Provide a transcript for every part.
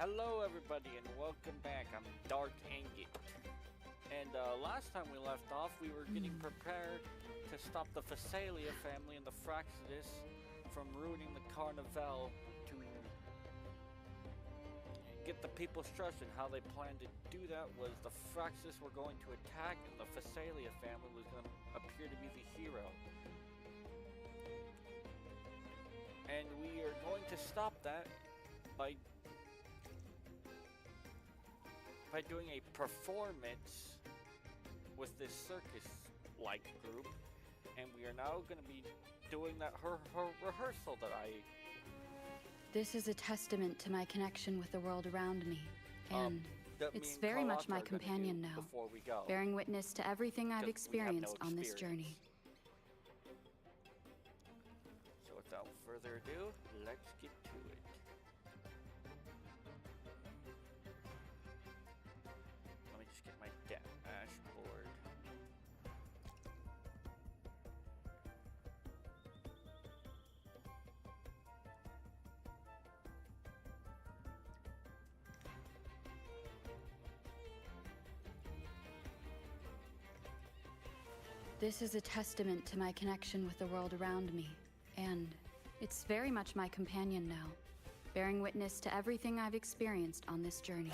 Hello everybody and welcome back. I'm Dark Angit. And last time we left off, we were getting prepared to stop the Phasalia family and the Fraxidus from ruining the Carnival to get the people's trust. And how they planned to do that was the Fraxidus were going to attack and the Phasalia family was going to appear to be the hero. And we are going to stop that by doing a performance with this circus-like group, and we are now going to be doing that her rehearsal that I... This is a testament to my connection with the world around me, and it's very much my companion now, bearing witness to everything I've experienced on this journey. So without further ado, let's get to it. Let me just get my dashboard. This is a testament to my connection with the world around me, and it's very much my companion now, bearing witness to everything I've experienced on this journey.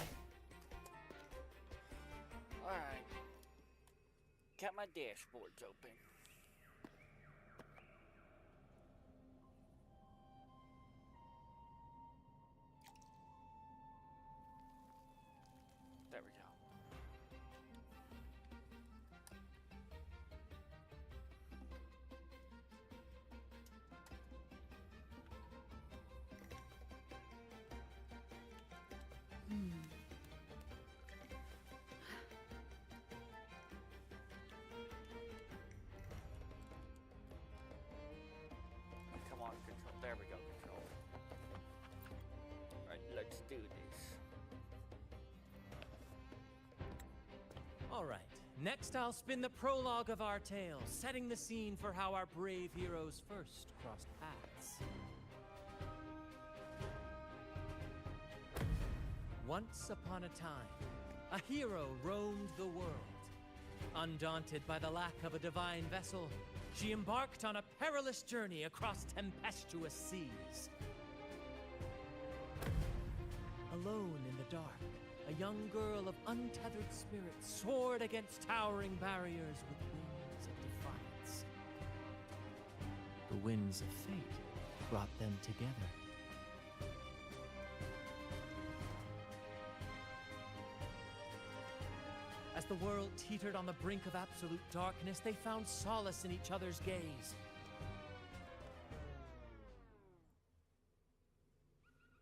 Alright. Got my dashboards open. There we go. Come on, control. There we go, control. Alright, let's do this. Alright, next I'll spin the prologue of our tale, setting the scene for how our brave heroes first crossed paths. Once upon a time, a hero roamed the world. Undaunted by the lack of a divine vessel, she embarked on a perilous journey across tempestuous seas. Alone in the dark, a young girl of untethered spirit soared against towering barriers with wings of defiance. The winds of fate brought them together. As the world teetered on the brink of absolute darkness, they found solace in each other's gaze.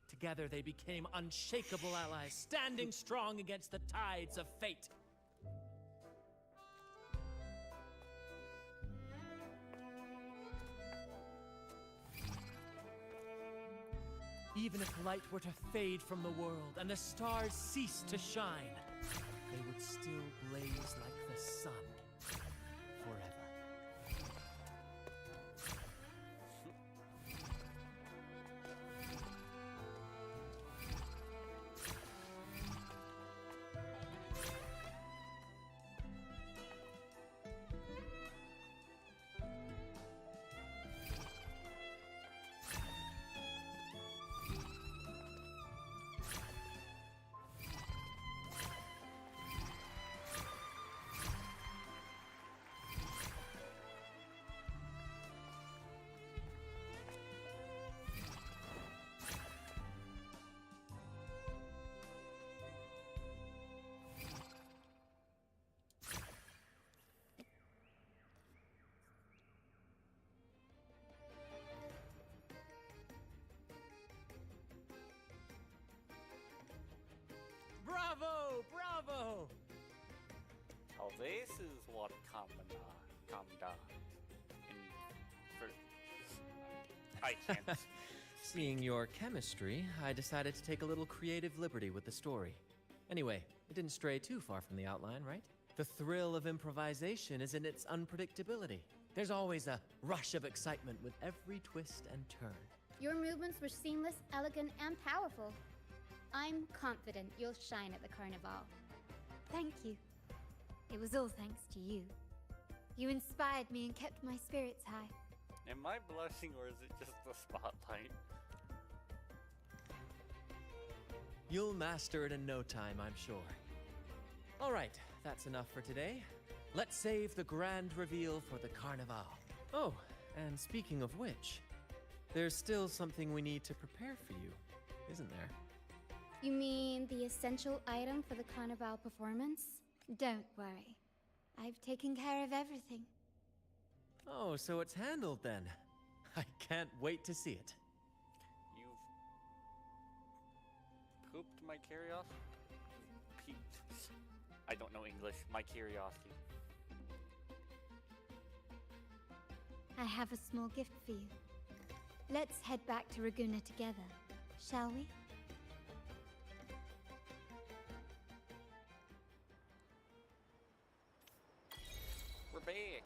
Together they became unshakable allies, standing strong against the tides of fate. Even if light were to fade from the world and the stars cease to shine, they would still blaze like the sun forever. Bravo! Bravo! Oh, this is what Kamada. I can't. Seeing your chemistry, I decided to take a little creative liberty with the story. Anyway, it didn't stray too far from the outline, right? The thrill of improvisation is in its unpredictability. There's always a rush of excitement with every twist and turn. Your movements were seamless, elegant, and powerful. I'm confident you'll shine at the carnival. Thank you. It was all thanks to you. You inspired me and kept my spirits high. Am I blushing or is it just the spotlight? You'll master it in no time, I'm sure. All right, that's enough for today. Let's save the grand reveal for the carnival. Oh, and speaking of which, there's still something we need to prepare for you, isn't there? You mean the essential item for the carnival performance? Don't worry. I've taken care of everything. Oh, so it's handled then. I can't wait to see it. You've pooped my curiosity? Peeped. I don't know English. My curiosity. I have a small gift for you. Let's head back to Raguna together, shall we? We're back.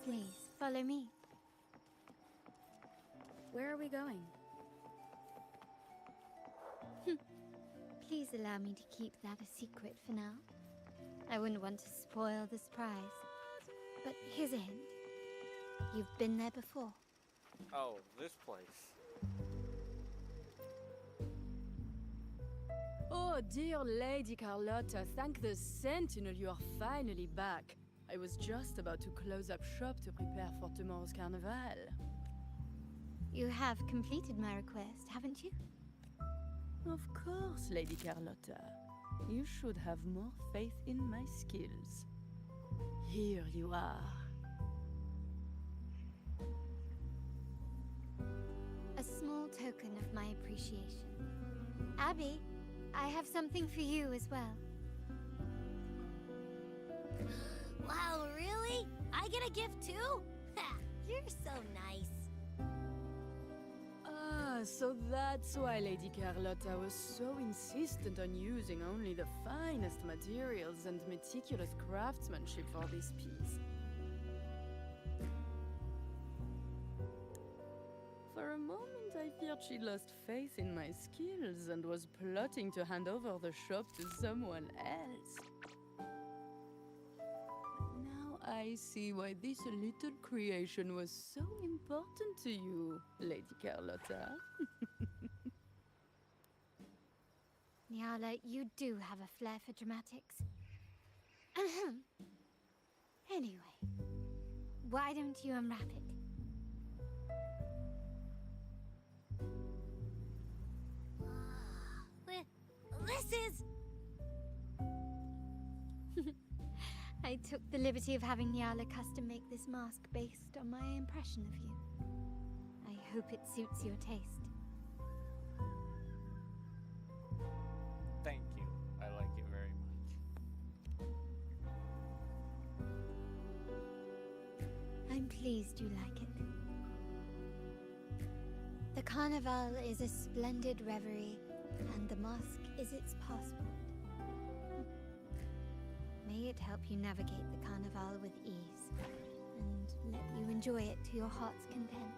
Please, follow me. Where are we going? Please allow me to keep that a secret for now. I wouldn't want to spoil the surprise. But here's a hint. You've been there before. Oh, this place. Oh, dear Lady Carlotta, thank the Sentinel you are finally back. I was just about to close up shop to prepare for tomorrow's carnival. You have completed my request, haven't you? Of course, Lady Carlotta. You should have more faith in my skills. Here you are. A small token of my appreciation. Abby, I have something for you as well. Wow, really? I get a gift too? Ha! You're so nice. Ah, so that's why Lady Carlotta was so insistent on using only the finest materials and meticulous craftsmanship for this piece. For a moment, I feared she lost faith in my skills and was plotting to hand over the shop to someone else. But now I see why this little creation was so important to you, Lady Carlotta. Nyala, you do have a flair for dramatics. Anyway, why don't you unwrap it? This is... I took the liberty of having Nyala custom make this mask based on my impression of you. I hope it suits your taste. Thank you. I like it very much. I'm pleased you like it. The carnival is a splendid reverie, and the mask is its passport. May it help you navigate the carnival with ease, and let you enjoy it to your heart's content.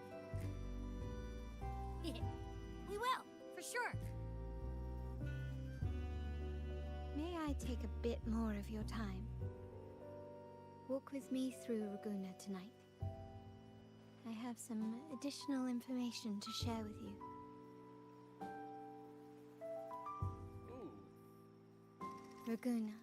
We will, for sure. May I take a bit more of your time? Walk with me through Raguna tonight. I have some additional information to share with you. Ooh. Raguna.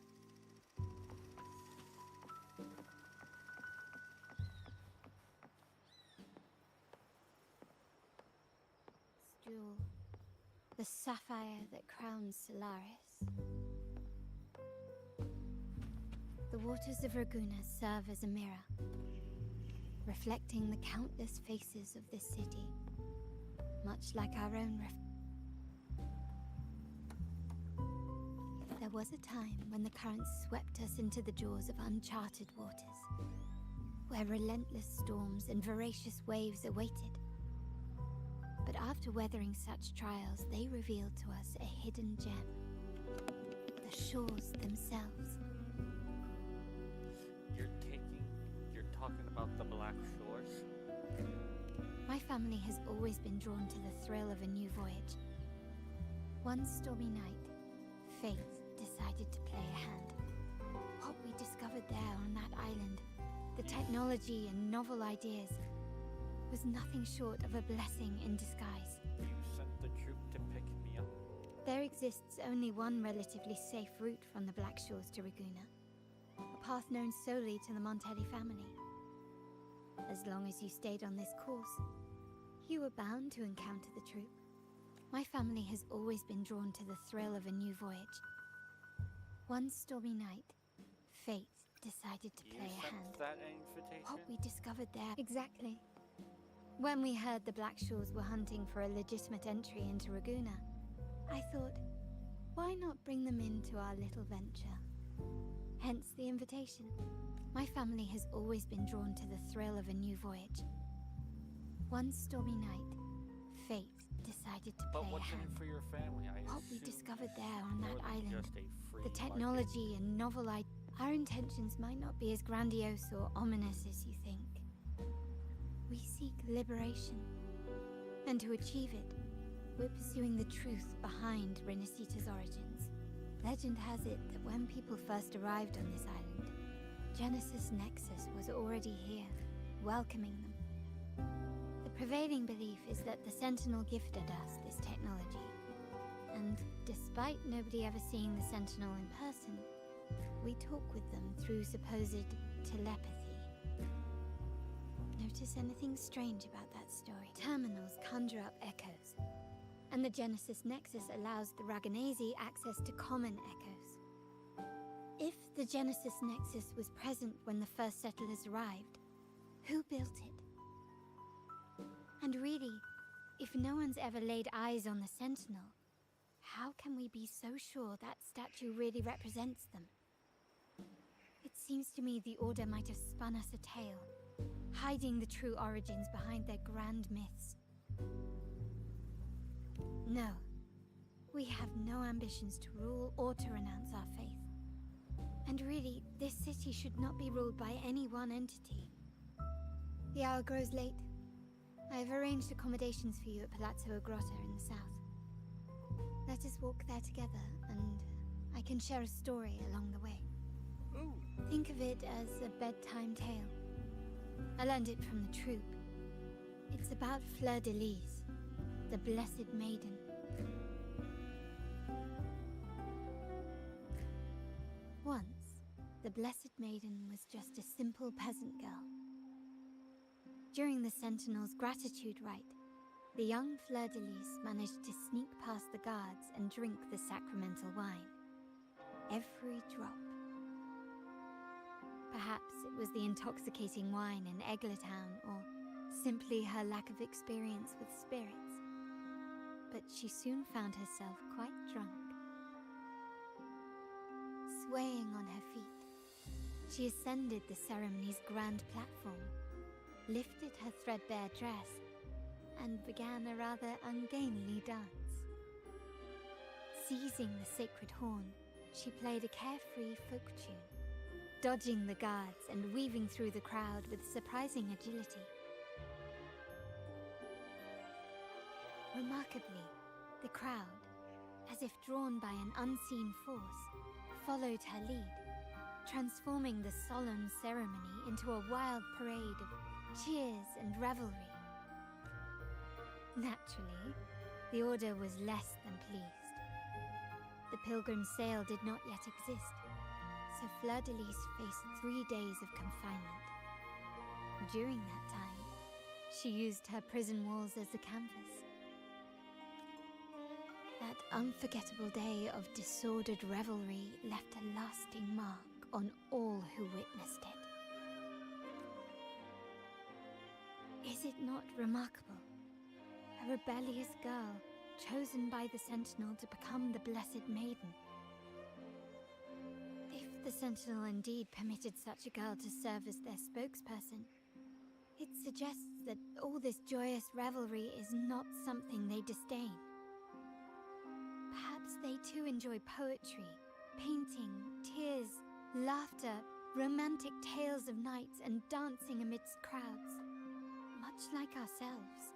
Jewel, the sapphire that crowns Solaris. The waters of Raguna serve as a mirror, reflecting the countless faces of this city, much like our own There was a time when the currents swept us into the jaws of uncharted waters, where relentless storms and voracious waves awaited. But after weathering such trials, they revealed to us a hidden gem. The shores themselves. You're talking about the Black Shores? My family has always been drawn to the thrill of a new voyage. One stormy night, fate decided to play a hand. What we discovered there on that island, the technology and novel ideas, was nothing short of a blessing in disguise. You sent the troop to pick me up? There exists only one relatively safe route from the Black Shores to Raguna. A path known solely to the Montelli family. As long as you stayed on this course, you were bound to encounter the troop. My family has always been drawn to the thrill of a new voyage. One stormy night, fate decided to play a hand. That invitation? What we discovered there... Exactly. When we heard the Black Shores were hunting for a legitimate entry into Raguna, I thought, why not bring them into our little venture? Hence the invitation. My family has always been drawn to the thrill of a new voyage. One stormy night, fate decided to play a hand. But what's in it for your family? What we discovered there on that island, the technology and novel ideas. Our intentions might not be as grandiose or ominous as you think. We seek liberation. And to achieve it, we're pursuing the truth behind Rinascita's origins. Legend has it that when people first arrived on this island, Genesis Nexus was already here, welcoming them. The prevailing belief is that the Sentinel gifted us this technology. And despite nobody ever seeing the Sentinel in person, we talk with them through supposed telepathy. Notice anything strange about that story? Terminals conjure up echoes, and the Genesis Nexus allows the Raganese access to common echoes. If the Genesis Nexus was present when the first settlers arrived, who built it? And really, if no one's ever laid eyes on the Sentinel, how can we be so sure that statue really represents them? It seems to me the Order might have spun us a tale, hiding the true origins behind their grand myths. No, we have no ambitions to rule or to renounce our faith. And really, this city should not be ruled by any one entity. The hour grows late. I have arranged accommodations for you at Palazzo Grotta in the south. Let us walk there together, and I can share a story along the way. Ooh. Think of it as a bedtime tale. I learned it from the troop. It's about Fleur de Lis, the Blessed Maiden. Once, the Blessed Maiden was just a simple peasant girl. During the Sentinel's gratitude rite, the young Fleur de Lis managed to sneak past the guards and drink the sacramental wine. Every drop. Perhaps it was the intoxicating wine in Eglatown, or simply her lack of experience with spirits. But she soon found herself quite drunk. Swaying on her feet, she ascended the ceremony's grand platform, lifted her threadbare dress, and began a rather ungainly dance. Seizing the sacred horn, she played a carefree folk tune, dodging the guards and weaving through the crowd with surprising agility. Remarkably, the crowd, as if drawn by an unseen force, followed her lead, transforming the solemn ceremony into a wild parade of cheers and revelry. Naturally, the Order was less than pleased. The pilgrim sale did not yet exist, so Fleur de Lis faced 3 days of confinement. During that time, she used her prison walls as a canvas. That unforgettable day of disordered revelry left a lasting mark on all who witnessed it. Is it not remarkable? A rebellious girl, chosen by the Sentinel to become the Blessed Maiden. If the Sentinel indeed permitted such a girl to serve as their spokesperson, it suggests that all this joyous revelry is not something they disdain. Perhaps they too enjoy poetry, painting, tears, laughter, romantic tales of knights and dancing amidst crowds, much like ourselves.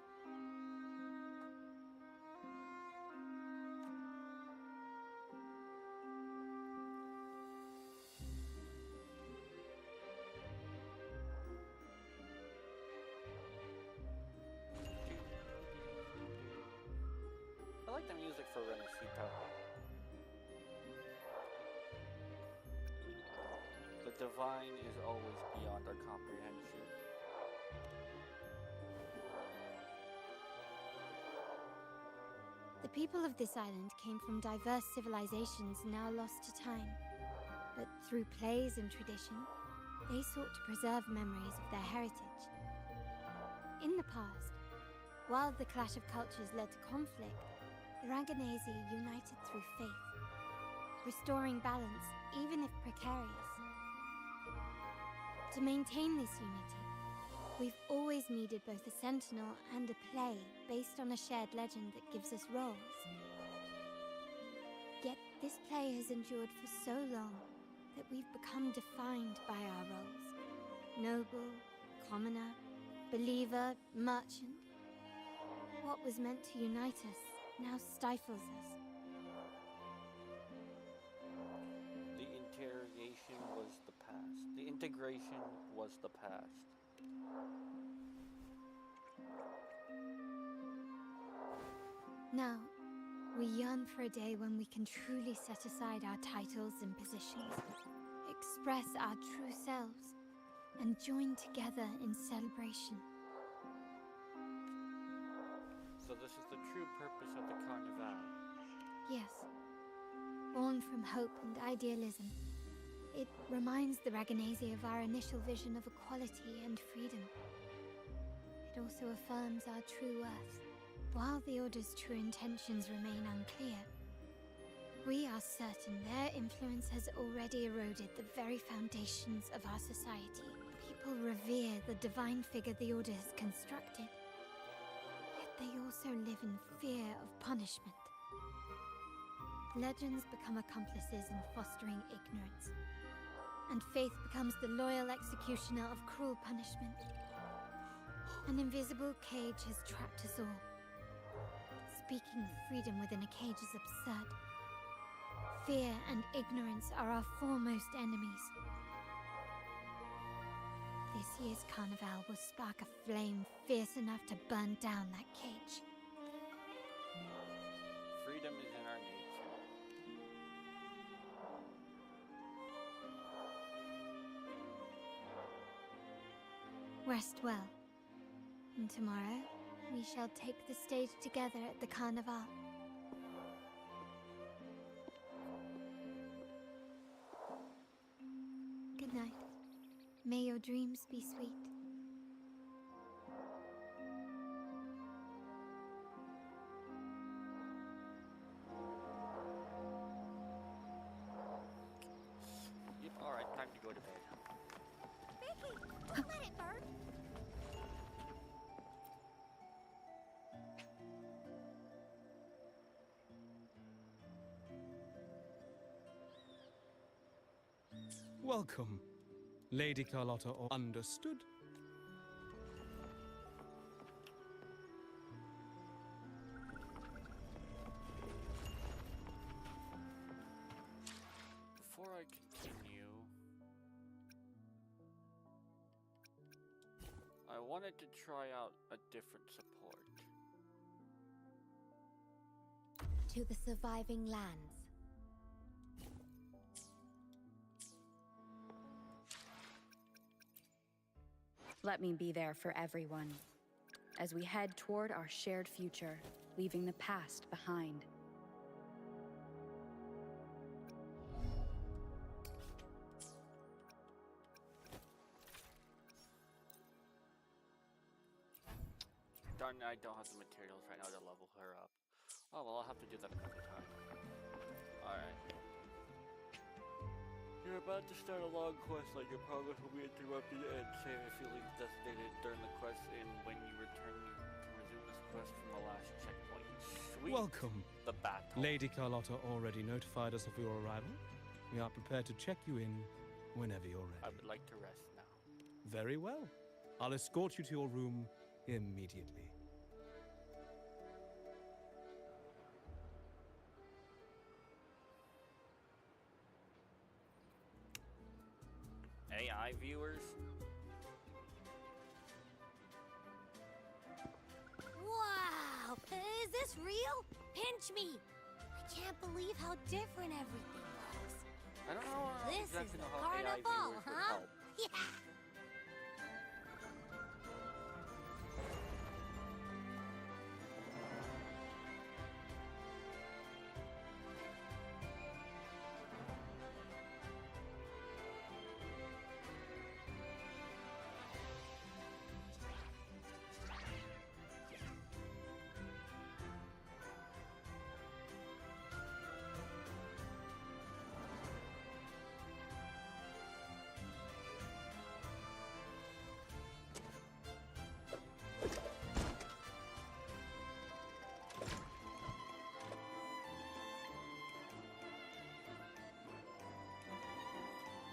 I like the music for rinascita. The divine is always beyond our comprehension. The people of this island came from diverse civilizations now lost to time. But through plays and tradition, they sought to preserve memories of their heritage. In the past, while the clash of cultures led to conflict, the Raganazi united through faith, restoring balance even if precarious. To maintain this unity, we've always needed both a sentinel and a play based on a shared legend that gives us roles. Yet this play has endured for so long that we've become defined by our roles. Noble, commoner, believer, merchant. What was meant to unite us now stifles us. The interrogation was the past. The integration was the past. Now, we yearn for a day when we can truly set aside our titles and positions, express our true selves, and join together in celebration. So this is the true purpose of the Carnival. Yes. Born from hope and idealism, it reminds the Raganazi of our initial vision of equality and freedom. It also affirms our true worth. While the Order's true intentions remain unclear, we are certain their influence has already eroded the very foundations of our society. People revere the divine figure the Order has constructed, yet they also live in fear of punishment. Legends become accomplices in fostering ignorance, and faith becomes the loyal executioner of cruel punishment. An invisible cage has trapped us all. Speaking of freedom within a cage is absurd. Fear and ignorance are our foremost enemies. This year's Carnival will spark a flame fierce enough to burn down that cage. Freedom is in our nature. Rest well. And tomorrow, we shall take the stage together at the Carnival. Good night. May your dreams be sweet. Yep, alright, time to go to bed. Vicky, don't let it burn. Welcome, Lady Carlotta. Understood? Before I continue, I wanted to try out a different support. To the surviving lands. Let me be there for everyone, as we head toward our shared future, leaving the past behind. Darn it, I don't have the materials right now to level her up. Oh well, I'll have to do that another time. Alright. You're about to start a long quest, like your progress will be interrupted and save if you leave designated during the quest, and when you return you can resume this quest from the last checkpoint. Sweet! Welcome. The battle. Lady Carlotta already notified us of your arrival. We are prepared to check you in whenever you're ready. I would like to rest now. Very well. I'll escort you to your room immediately. AI viewers. Wow! Is this real? Pinch me! I can't believe how different everything looks. I don't know how This exactly is the know how AI carnival, viewers would huh? help. Yeah!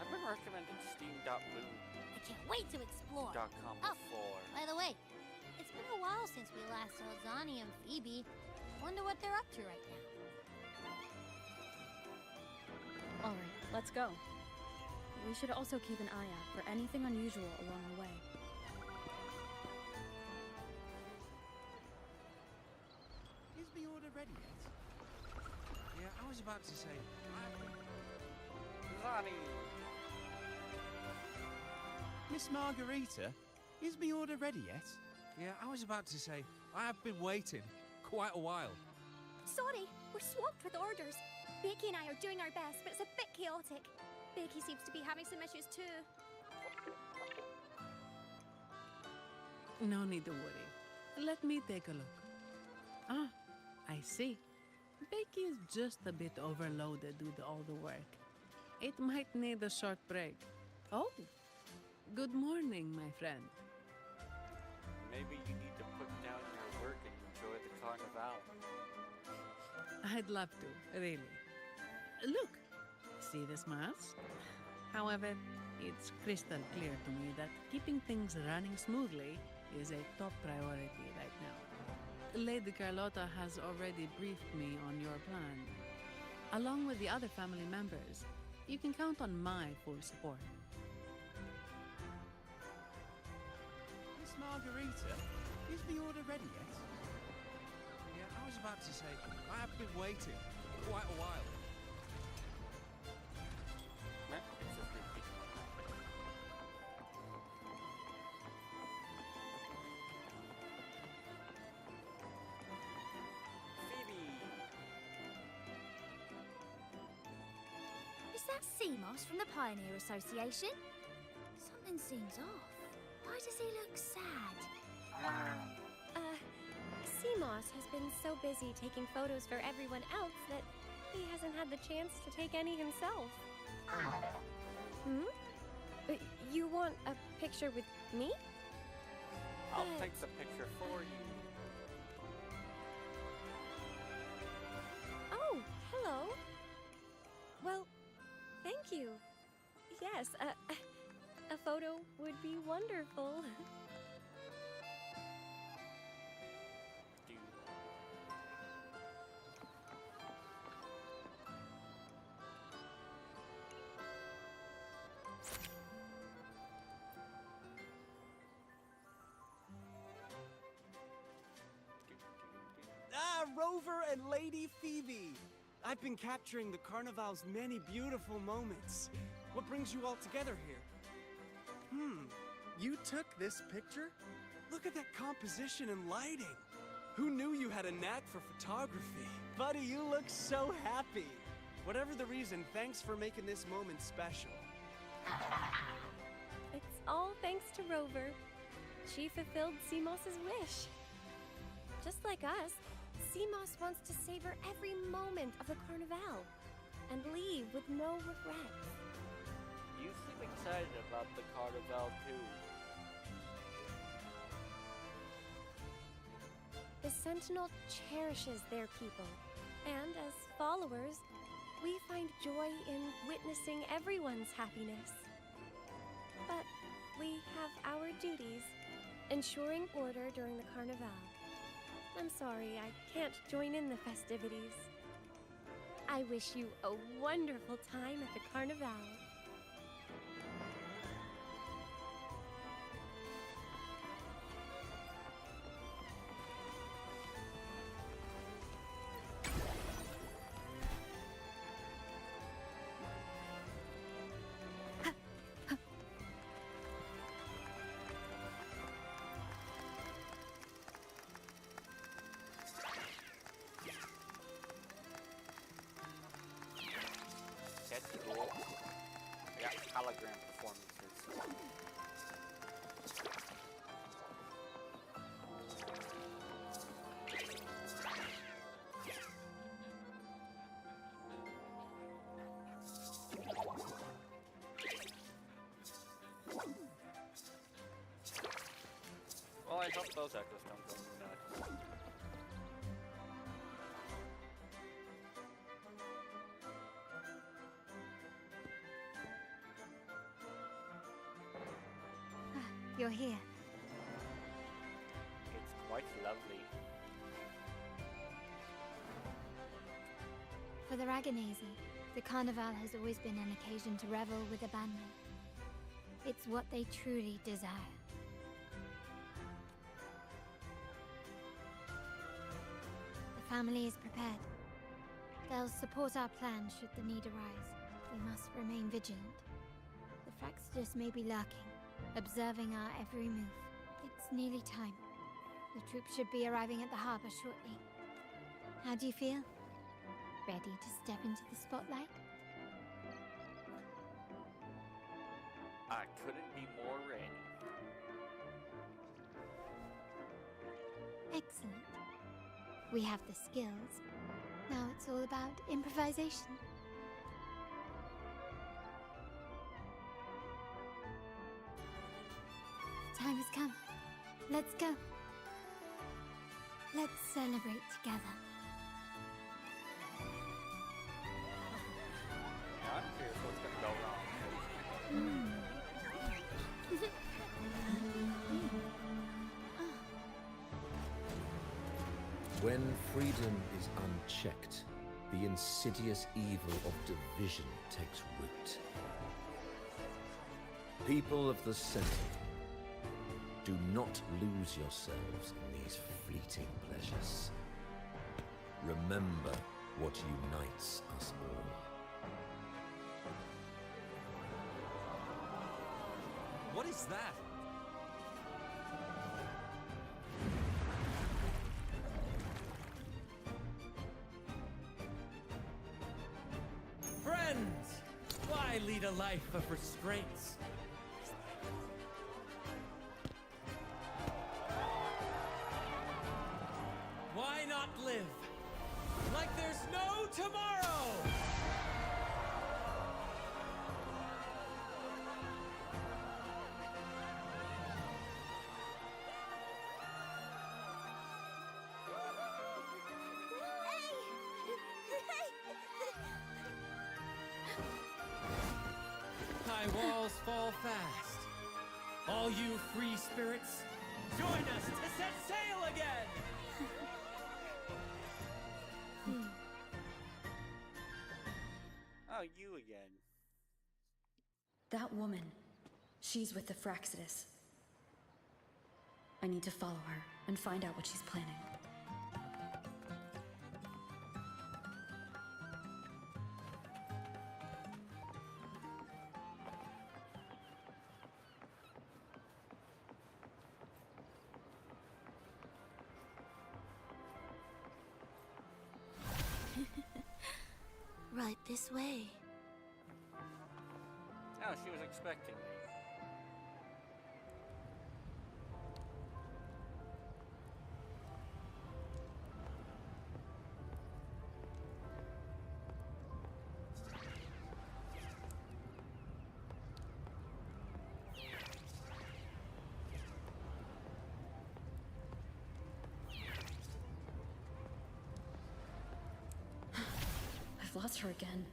I've been recommending Steam.boom.com I can't wait to explore. before. By the way, it's been a while since we last saw Zani and Phoebe. Wonder what they're up to right now. Alright, let's go. We should also keep an eye out for anything unusual along the way. Is the order ready yet? Yeah, I was about to say... Zani! Miss Margarita, is the order ready yet? Yeah, I was about to say, I have been waiting quite a while. Sorry, we're swamped with orders. Becky and I are doing our best, but it's a bit chaotic. Becky seems to be having some issues too. No need to worry. Let me take a look. Ah, I see. Becky is just a bit overloaded with all the work. It might need a short break. Oh, good morning, my friend. Maybe you need to put down your work and enjoy the carnival. I'd love to, really. Look, see this mask? However, it's crystal clear to me that keeping things running smoothly is a top priority right now. Lady Carlotta has already briefed me on your plan. Along with the other family members, you can count on my full support. Miss Margarita, is the order ready yet? Yeah, I was about to say, I have been waiting quite a while. It's just repeat. Phoebe! Is that Seamoss from the Pioneer Association? Something seems off. Why does he look sad? Seamoss has been so busy taking photos for everyone else that he hasn't had the chance to take any himself. You want a picture with me? I'll take the picture for you. Oh, hello. Well, thank you. Yes, a photo would be wonderful. Ah, Rover and Lady Phoebe! I've been capturing the Carnival's many beautiful moments. What brings you all together here? You took this picture? Look at that composition and lighting. Who knew you had a knack for photography? Buddy, you look so happy. Whatever the reason, thanks for making this moment special. It's all thanks to Rover. She fulfilled Seamoss's wish. Just like us, Seamoss wants to savor every moment of the Carnival and leave with no regrets. You seem excited about the carnival too. The Sentinel cherishes their people, and as followers, we find joy in witnessing everyone's happiness. But we have our duties, ensuring order during the Carnival. I'm sorry I can't join in the festivities. I wish you a wonderful time at the Carnival. Hologram performances. Well, I hope those echoes don't go nuts. You're here. It's quite lovely. For the Raganese, the Carnival has always been an occasion to revel with abandon. It's what they truly desire. The family is prepared. They'll support our plan should the need arise. We must remain vigilant. The Fraxidus may be lurking, observing our every move. It's nearly time. The troops should be arriving at the harbor shortly. How do you feel? Ready to step into the spotlight? I couldn't be more ready. Excellent. We have the skills. Now it's all about improvisation. The time has come. Let's go. Let's celebrate together. Now I'm curious what's gonna go wrong. When freedom is unchecked, the insidious evil of division takes root. People of the Center, do not lose yourselves in these fleeting pleasures. Remember what unites us all. What is that? Friends! Why lead a life of restraints? Why not live like there's no tomorrow? High walls fall fast. All you free spirits, join us to set sail again! Oh, you again. That woman, she's with the Fraxidus. I need to follow her and find out what she's planning. Right this way. Oh, she was expecting me. I've lost her again.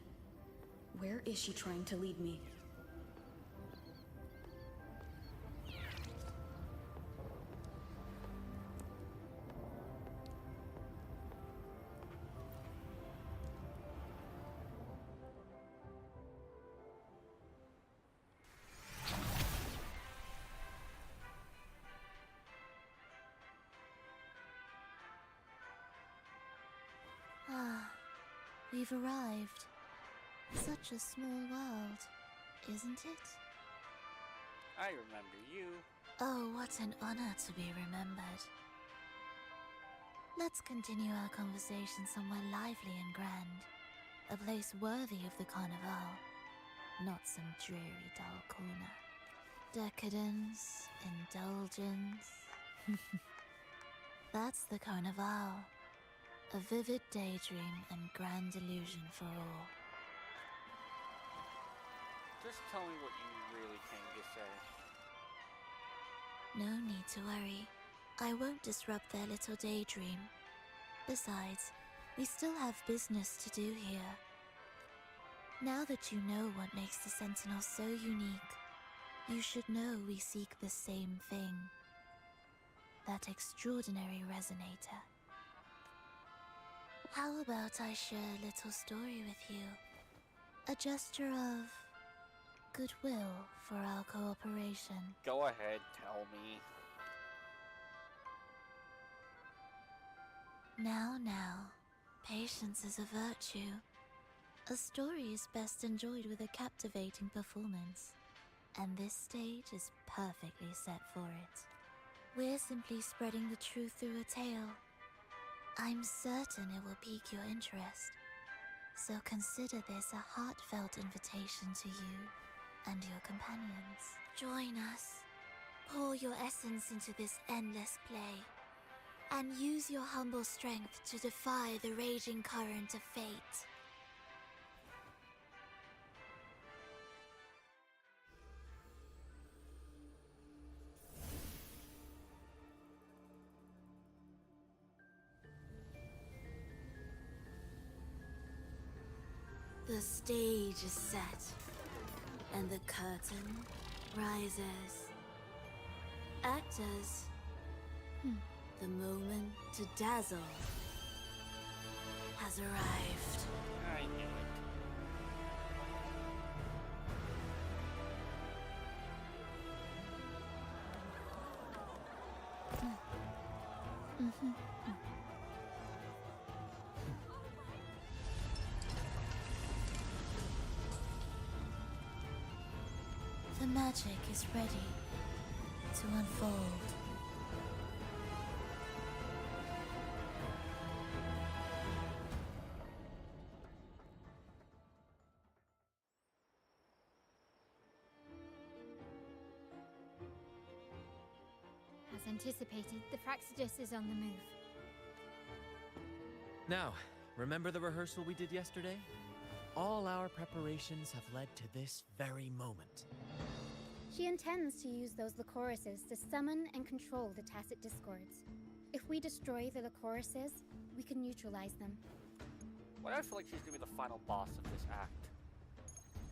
Where is she trying to lead me? we've arrived. Such a small world, isn't it? I remember you. Oh, what an honor to be remembered. Let's continue our conversation somewhere lively and grand. A place worthy of the Carnival. Not some dreary, dull corner. Decadence, indulgence. That's the Carnival. A vivid daydream and grand illusion for all. Just tell me what you really came to say. No need to worry. I won't disrupt their little daydream. Besides, we still have business to do here. Now that you know what makes the Sentinel so unique, you should know we seek the same thing. That extraordinary resonator. How about I share a little story with you? A gesture of goodwill for our cooperation. Go ahead, tell me. Now, patience is a virtue. A story is best enjoyed with a captivating performance, and this stage is perfectly set for it. We're simply spreading the truth through a tale. I'm certain it will pique your interest, so consider this a heartfelt invitation to you and your companions. Join us. Pour your essence into this endless play, and use your humble strength to defy the raging current of fate. The stage is set, and the curtain rises. Actors, the moment to dazzle has arrived. I knew it. The magic is ready to unfold. As anticipated, the Fraxidus is on the move. Now, remember the rehearsal we did yesterday? All our preparations have led to this very moment. She intends to use those Lycoruses to summon and control the Tacit Discords. If we destroy the Lycoruses, we can neutralize them. Why do I feel like she's gonna be the final boss of this act?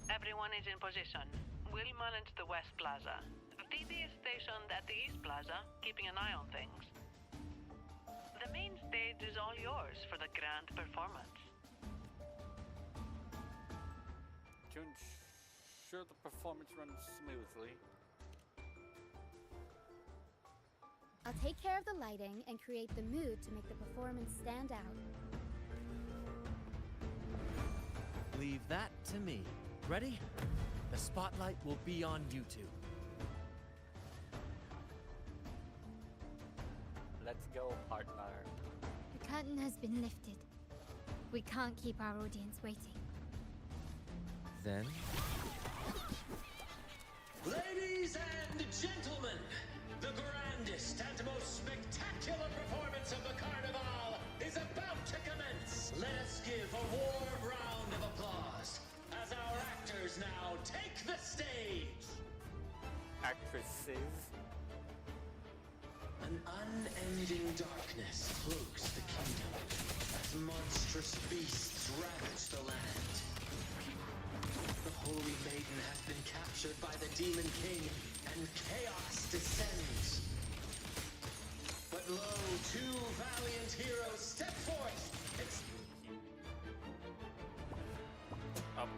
Everyone is in position. We'll manage the West Plaza. Phoebe is stationed at the East Plaza, keeping an eye on things. The main stage is all yours for the grand performance. To ensure the performance runs smoothly. I'll take care of the lighting and create the mood to make the performance stand out. Leave that to me. Ready? The spotlight will be on you two. Let's go, partner. The curtain has been lifted. We can't keep our audience waiting. Then... Ladies and gentlemen, the grandest and most spectacular performance of the Carnival is about to commence. Let us give a warm round of applause as our actors now take the stage. Actresses. An unending darkness cloaks the kingdom as monstrous beasts ravage the land. The Holy Maiden has been captured by the Demon King, and chaos descends. But lo, two valiant heroes step forth. Up.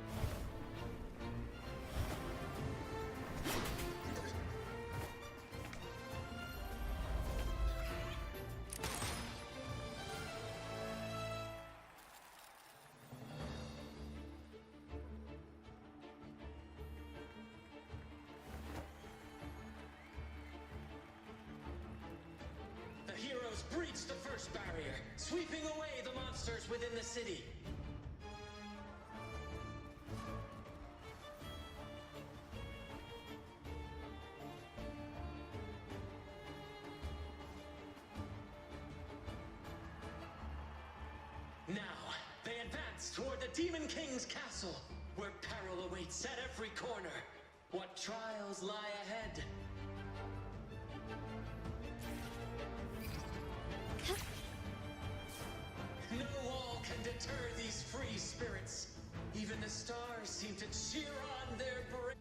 force barrier, sweeping away the monsters within the city. Now, they advance toward the Demon King's castle, where peril awaits at every corner. What trials lie ahead? No wall can deter these free spirits. Even the stars seem to cheer on their brave.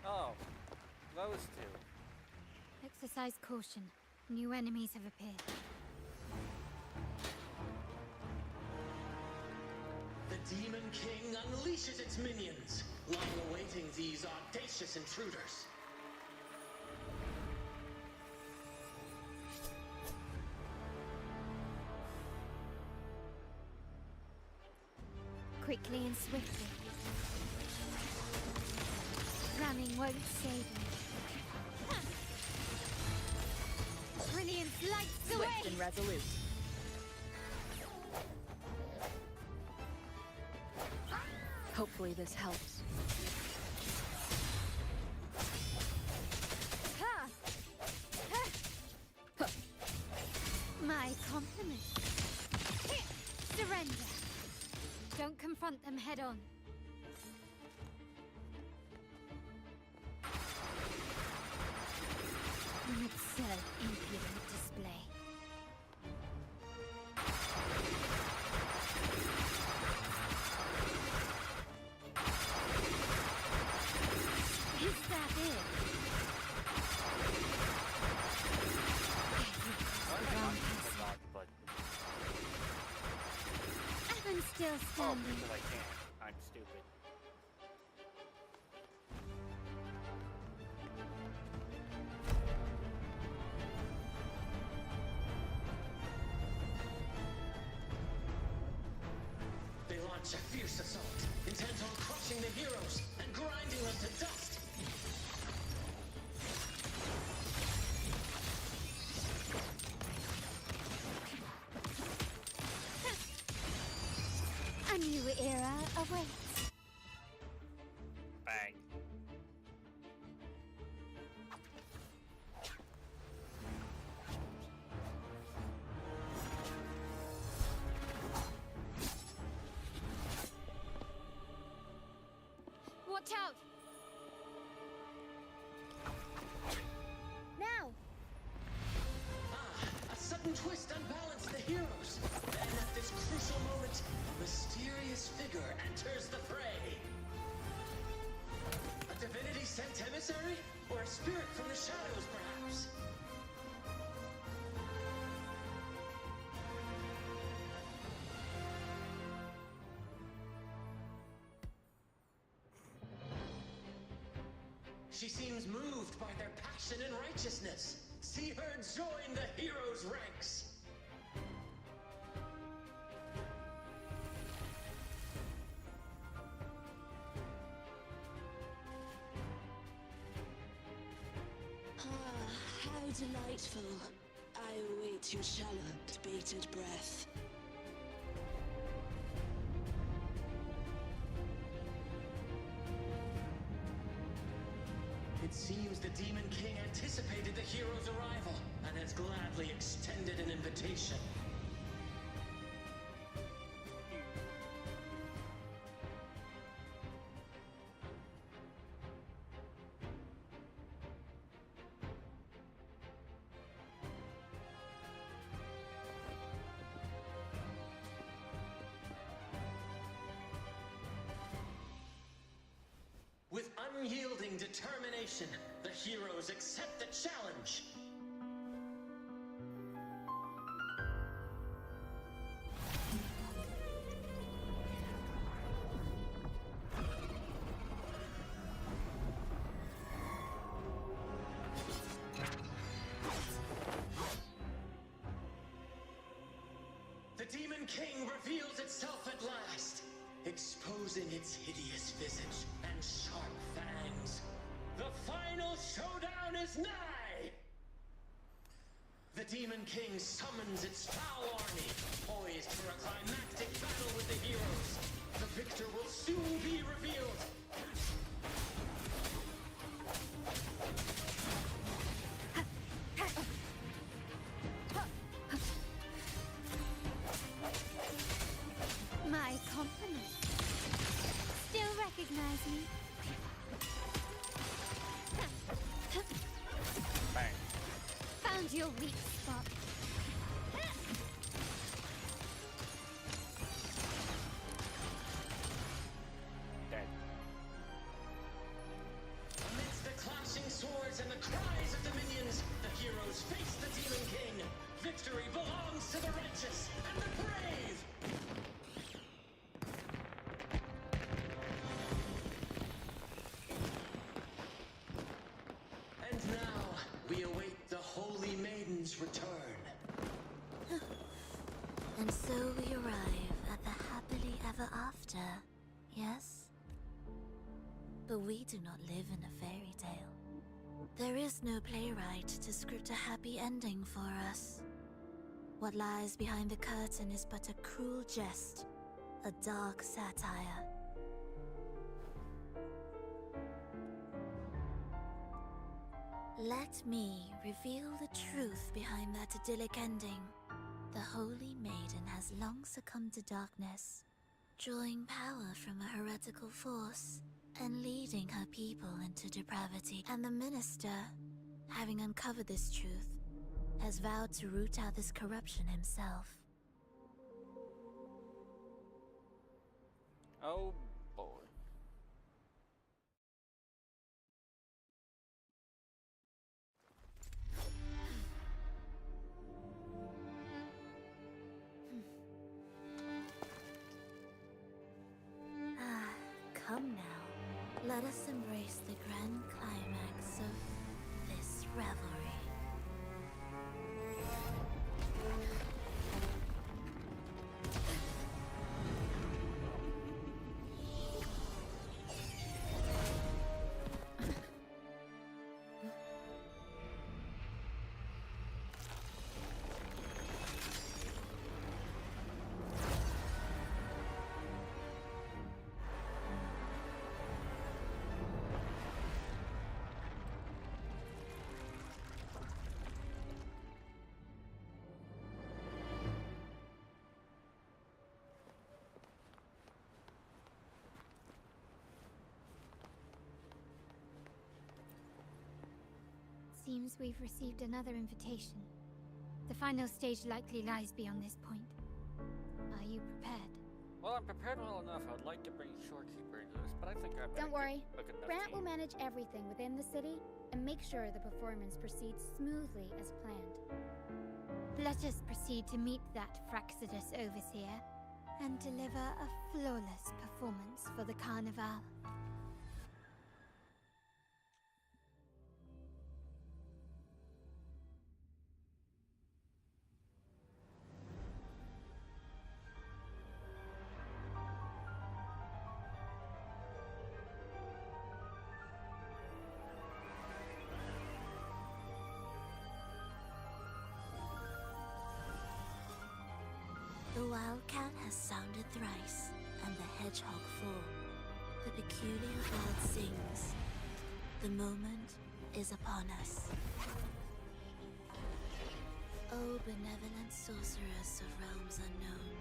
Oh, those two. Exercise caution. New enemies have appeared. The Demon King unleashes its minions, long awaiting these audacious intruders. Quickly and swiftly. Running won't save you. Brilliance lights the way! Swift and resolute. Hopefully this helps. Ha! Ha! My compliments. Surrender. Don't confront them head on. An absurd, impudent display. Is that it? Evan's still standing. Because I can't. I'm stupid. They launch a fierce assault, intent on crushing the heroes and grinding them to dust. A new era awaits. Bang. Watch out! Now! A sudden twist unbalanced the heroes. Then at this crucial moment, a mysterious figure enters the fray. A divinity sent emissary? Or a spirit from the shadows, perhaps? She seems moved by their passion and righteousness. See her join the heroes' ranks. How delightful. I await your shallow, bated breath. It seems the Demon King anticipated the hero's arrival and has gladly extended an invitation. With unyielding determination, the heroes accept the challenge. The Demon King reveals itself at last, exposing its hideous visage and sharp fangs. The final showdown is nigh! The Demon King summons its foul army, poised for a climactic battle with the heroes. The victor will soon be revealed. My compliments. Still recognize me? Bang. Found your weak spot. Dead. Amidst the clashing swords and the cries of the minions, the heroes face the Demon King. Victory belongs to the righteous and the brave! And now, we await the Holy Maiden's return. And so we arrive at the happily ever after, yes? But we do not live in a fairy tale. There is no playwright to script a happy ending for us. What lies behind the curtain is but a cruel jest, a dark satire. Let me reveal the truth behind that idyllic ending. The Holy Maiden has long succumbed to darkness, drawing power from a heretical force and leading her people into depravity. And the minister, having uncovered this truth, has vowed to root out this corruption himself. Oh boy. Come now, let us embrace the grand climax of this revelry. Seems we've received another invitation. The final stage likely lies beyond this point. Are you prepared? Well, I'm prepared well enough. I'd like to bring Shorekeeper into this, but I think I've Don't worry. a good enough Grant team. will manage everything within the city and make sure the performance proceeds smoothly as planned. Let us proceed to meet that Fraxidus overseer and deliver a flawless performance for the Carnival. The wildcat has sounded thrice, and the hedgehog four. The peculiar bird sings. The moment is upon us. O benevolent sorceress of realms unknown,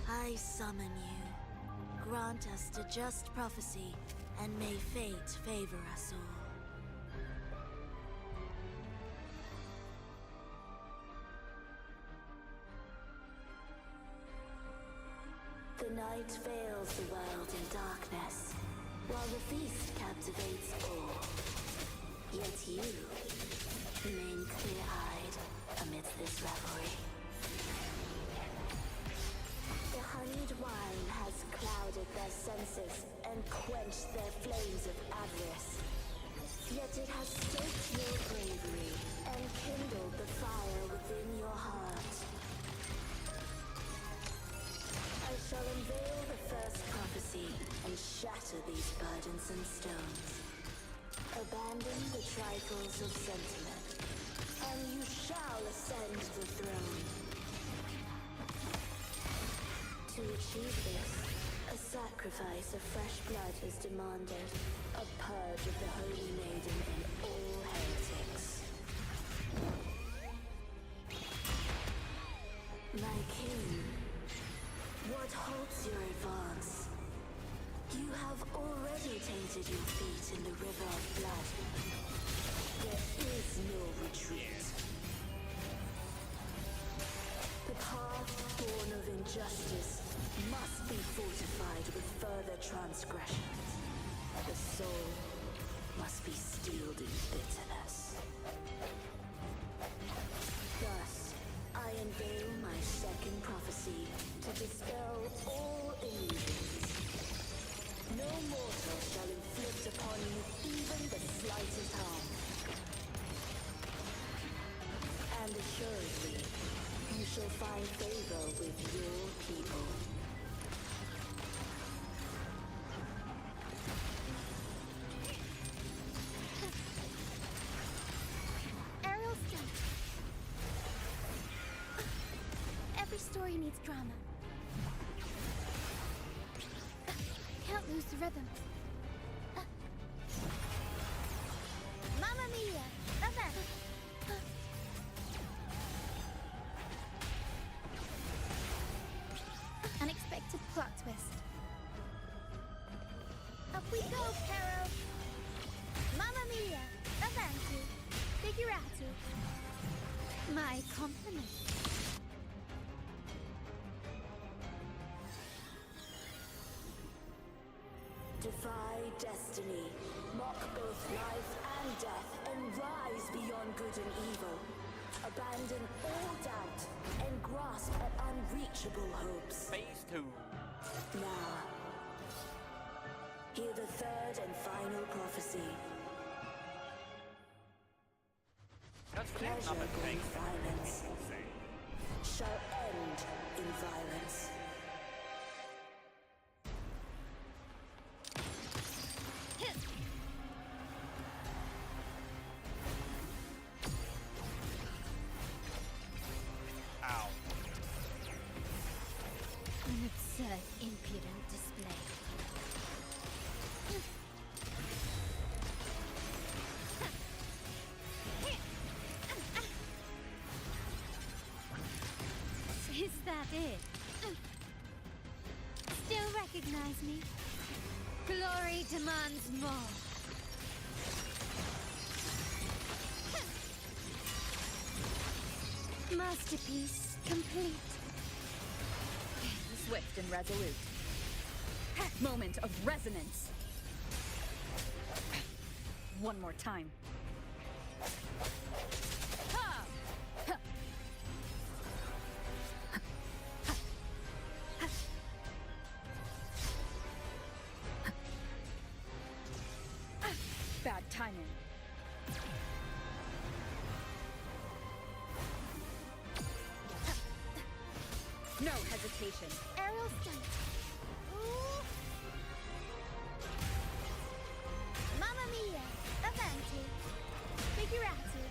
I summon you. Grant us the just prophecy, and may fate favor us all. The night veils the world in darkness, while the feast captivates all. Yet you remain clear-eyed amidst this revelry. The honeyed wine has clouded their senses and quenched their flames of avarice. Yet it has stoked your bravery and kindled the fire within your heart. I shall unveil the first prophecy and shatter these burdensome stones. Abandon the trifles of sentiment, and you shall ascend the throne. To achieve this, a sacrifice of fresh blood is demanded. A purge of the Holy Maiden and all heretics. My king, what halts your advance? You have already tainted your feet in the river of blood. There is no retreat. The path born of injustice must be fortified with further transgressions. The soul must be steeled in bitterness. Thus, I unveil my second prophecy to dispel all illusions. No mortal shall inflict upon you even the slightest harm. And assuredly, you shall find favor with your people. Ariel Stunt. Every story needs drama. Can't lose the rhythm. Mamma mia! Event! Unexpected plot twist. Up we go, Caro! Mamma mia! Avanti! Figurati! My compliment. Defy destiny, mock both life and death, and rise beyond good and evil. Abandon all doubt and grasp at unreachable hopes. Phase 2. Now, hear the third and final prophecy. Pleasure born violence shall end in violence. An absurd, impudent display. Is that it? Still recognize me? Glory demands more. Masterpiece complete. Swift and resolute. Moment of resonance. One more time. Ha! Ha! Bad timing. No hesitation. Aerial stunt. Ooh. Mamma mia! Avanti! Figurati!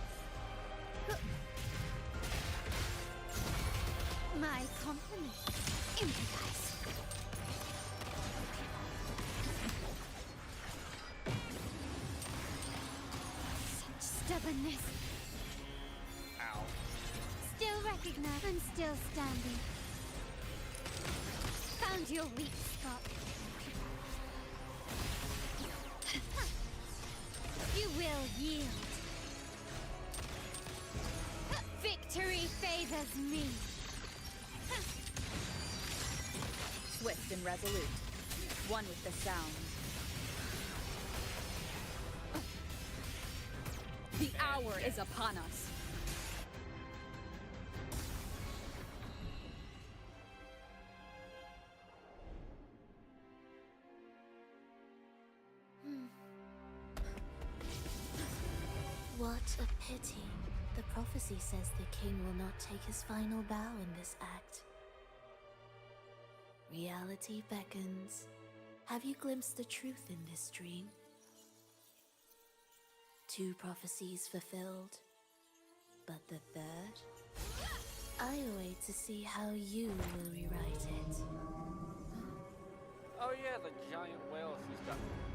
My compliment. Improvise. Such stubbornness. Ow. Still recognized. I'm still standing. Found your weak spot. You will yield. Victory favors me. Swift and resolute. One with the sound. The hour is upon us. What a pity. The prophecy says the king will not take his final bow in this act. Reality beckons. Have you glimpsed the truth in this dream? 2 prophecies fulfilled. But the third? I wait to see how you will rewrite it. Oh yeah, the giant whale she's got control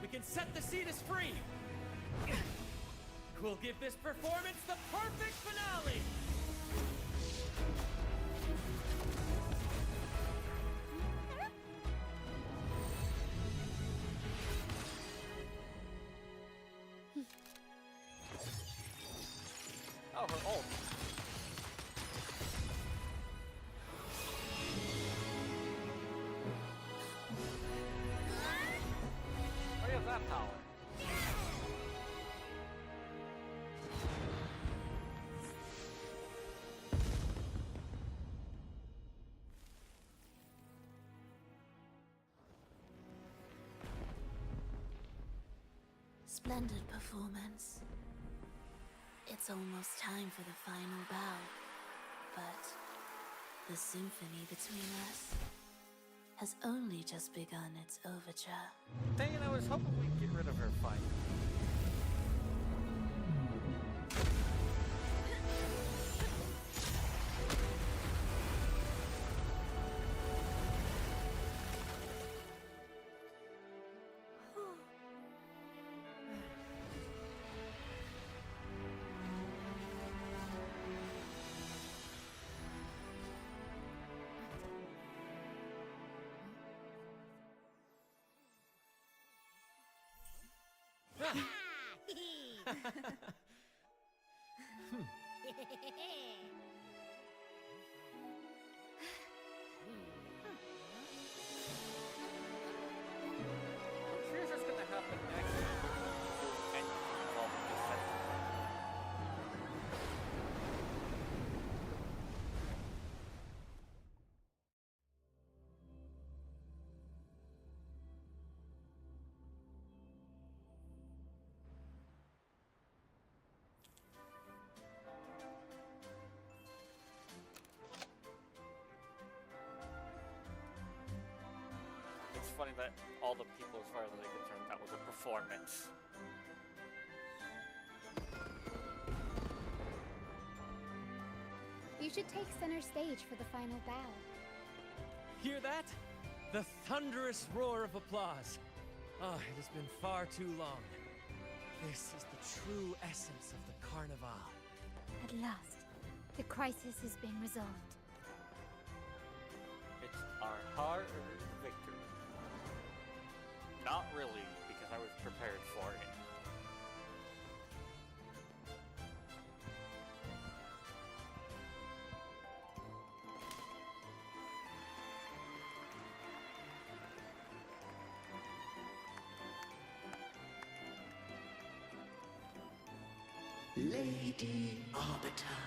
we can set the Cetus free! We'll give this performance the perfect finale! Oh, her ult. That power. Splendid performance. It's almost time for the final bow, but the symphony between us has only just begun its overture. Dang it, I was hoping we'd get rid of her finally. Here's what's gonna happen next. And involving this sentence. It's funny that all the people, as far as they concerned, that was a performance. You should take center stage for the final bow. Hear that? The thunderous roar of applause. Oh, it has been far too long. This is the true essence of the Carnival. At last, the crisis has been resolved. It's our hard-earned victory. Not really, because I was prepared for it. Lady Arbiter,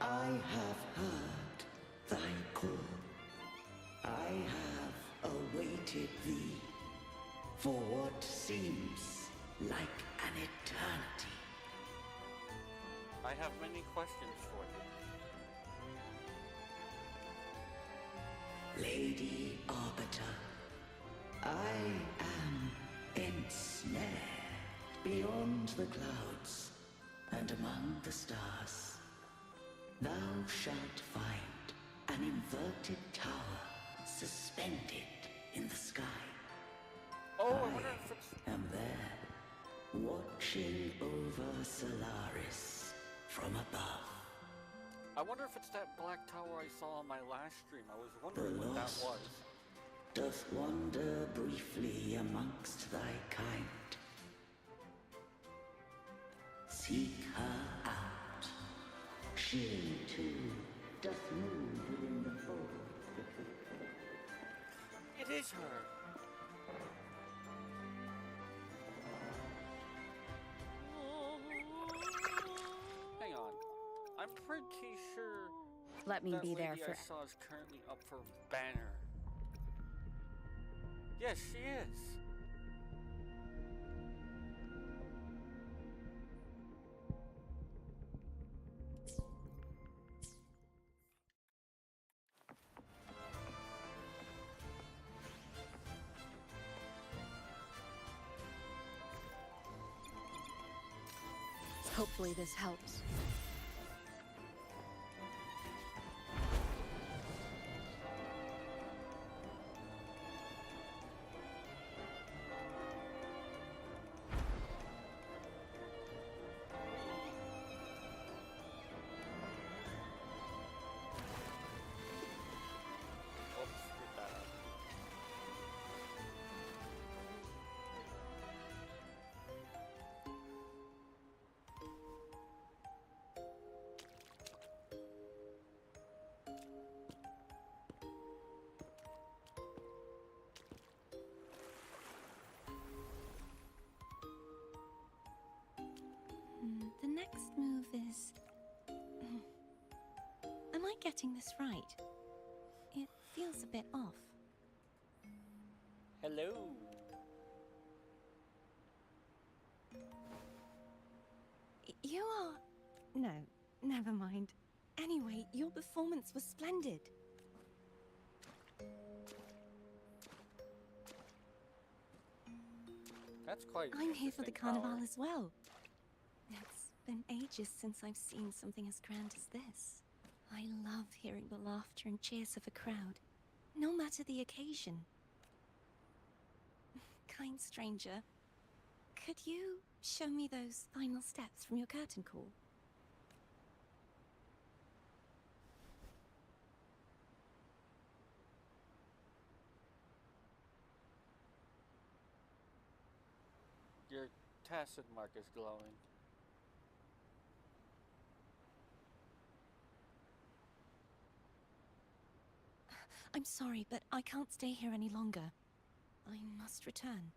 I have heard thy call. I have awaited thee for what seems like an eternity. I have many questions for you. Lady Arbiter, I am ensnared beyond the clouds and among the stars. Thou shalt find an inverted tower suspended in the sky. Oh, I am there, watching over Solaris from above. I wonder if it's that black tower I saw on my last stream. I was wondering The what that lost was. doth wander briefly amongst thy kind. Seek her She, too, doth move within the fold. It is her. Hang on. I'm pretty sure Let me that be there lady for... I saw is currently up for banner. Yes, she is. Hopefully this helps. The next move is... Am I getting this right? It feels a bit off. Hello. You are... No, never mind. Anyway, your performance was splendid. That's quite I'm here for the interesting carnival power. as well. It's been ages since I've seen something as grand as this. I love hearing the laughter and cheers of a crowd, no matter the occasion. Kind stranger, could you show me those final steps from your curtain call? Your tacit mark is glowing. I'm sorry, but I can't stay here any longer. I must return.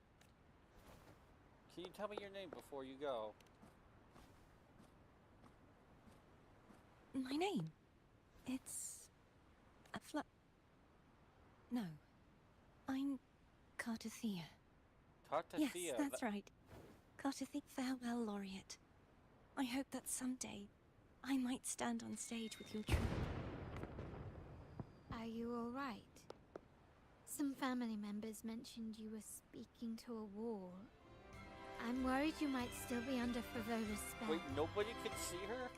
Can you tell me your name before you go? My name? It's... No. I'm Cartathea. Cartathea? Yes, that's right. Cartathea, farewell, Laureate. I hope that someday I might stand on stage with your troupe. Are you all right? Some family members mentioned you were speaking to a wall. I'm worried you might still be under Frivola's spell. Wait, nobody could see her?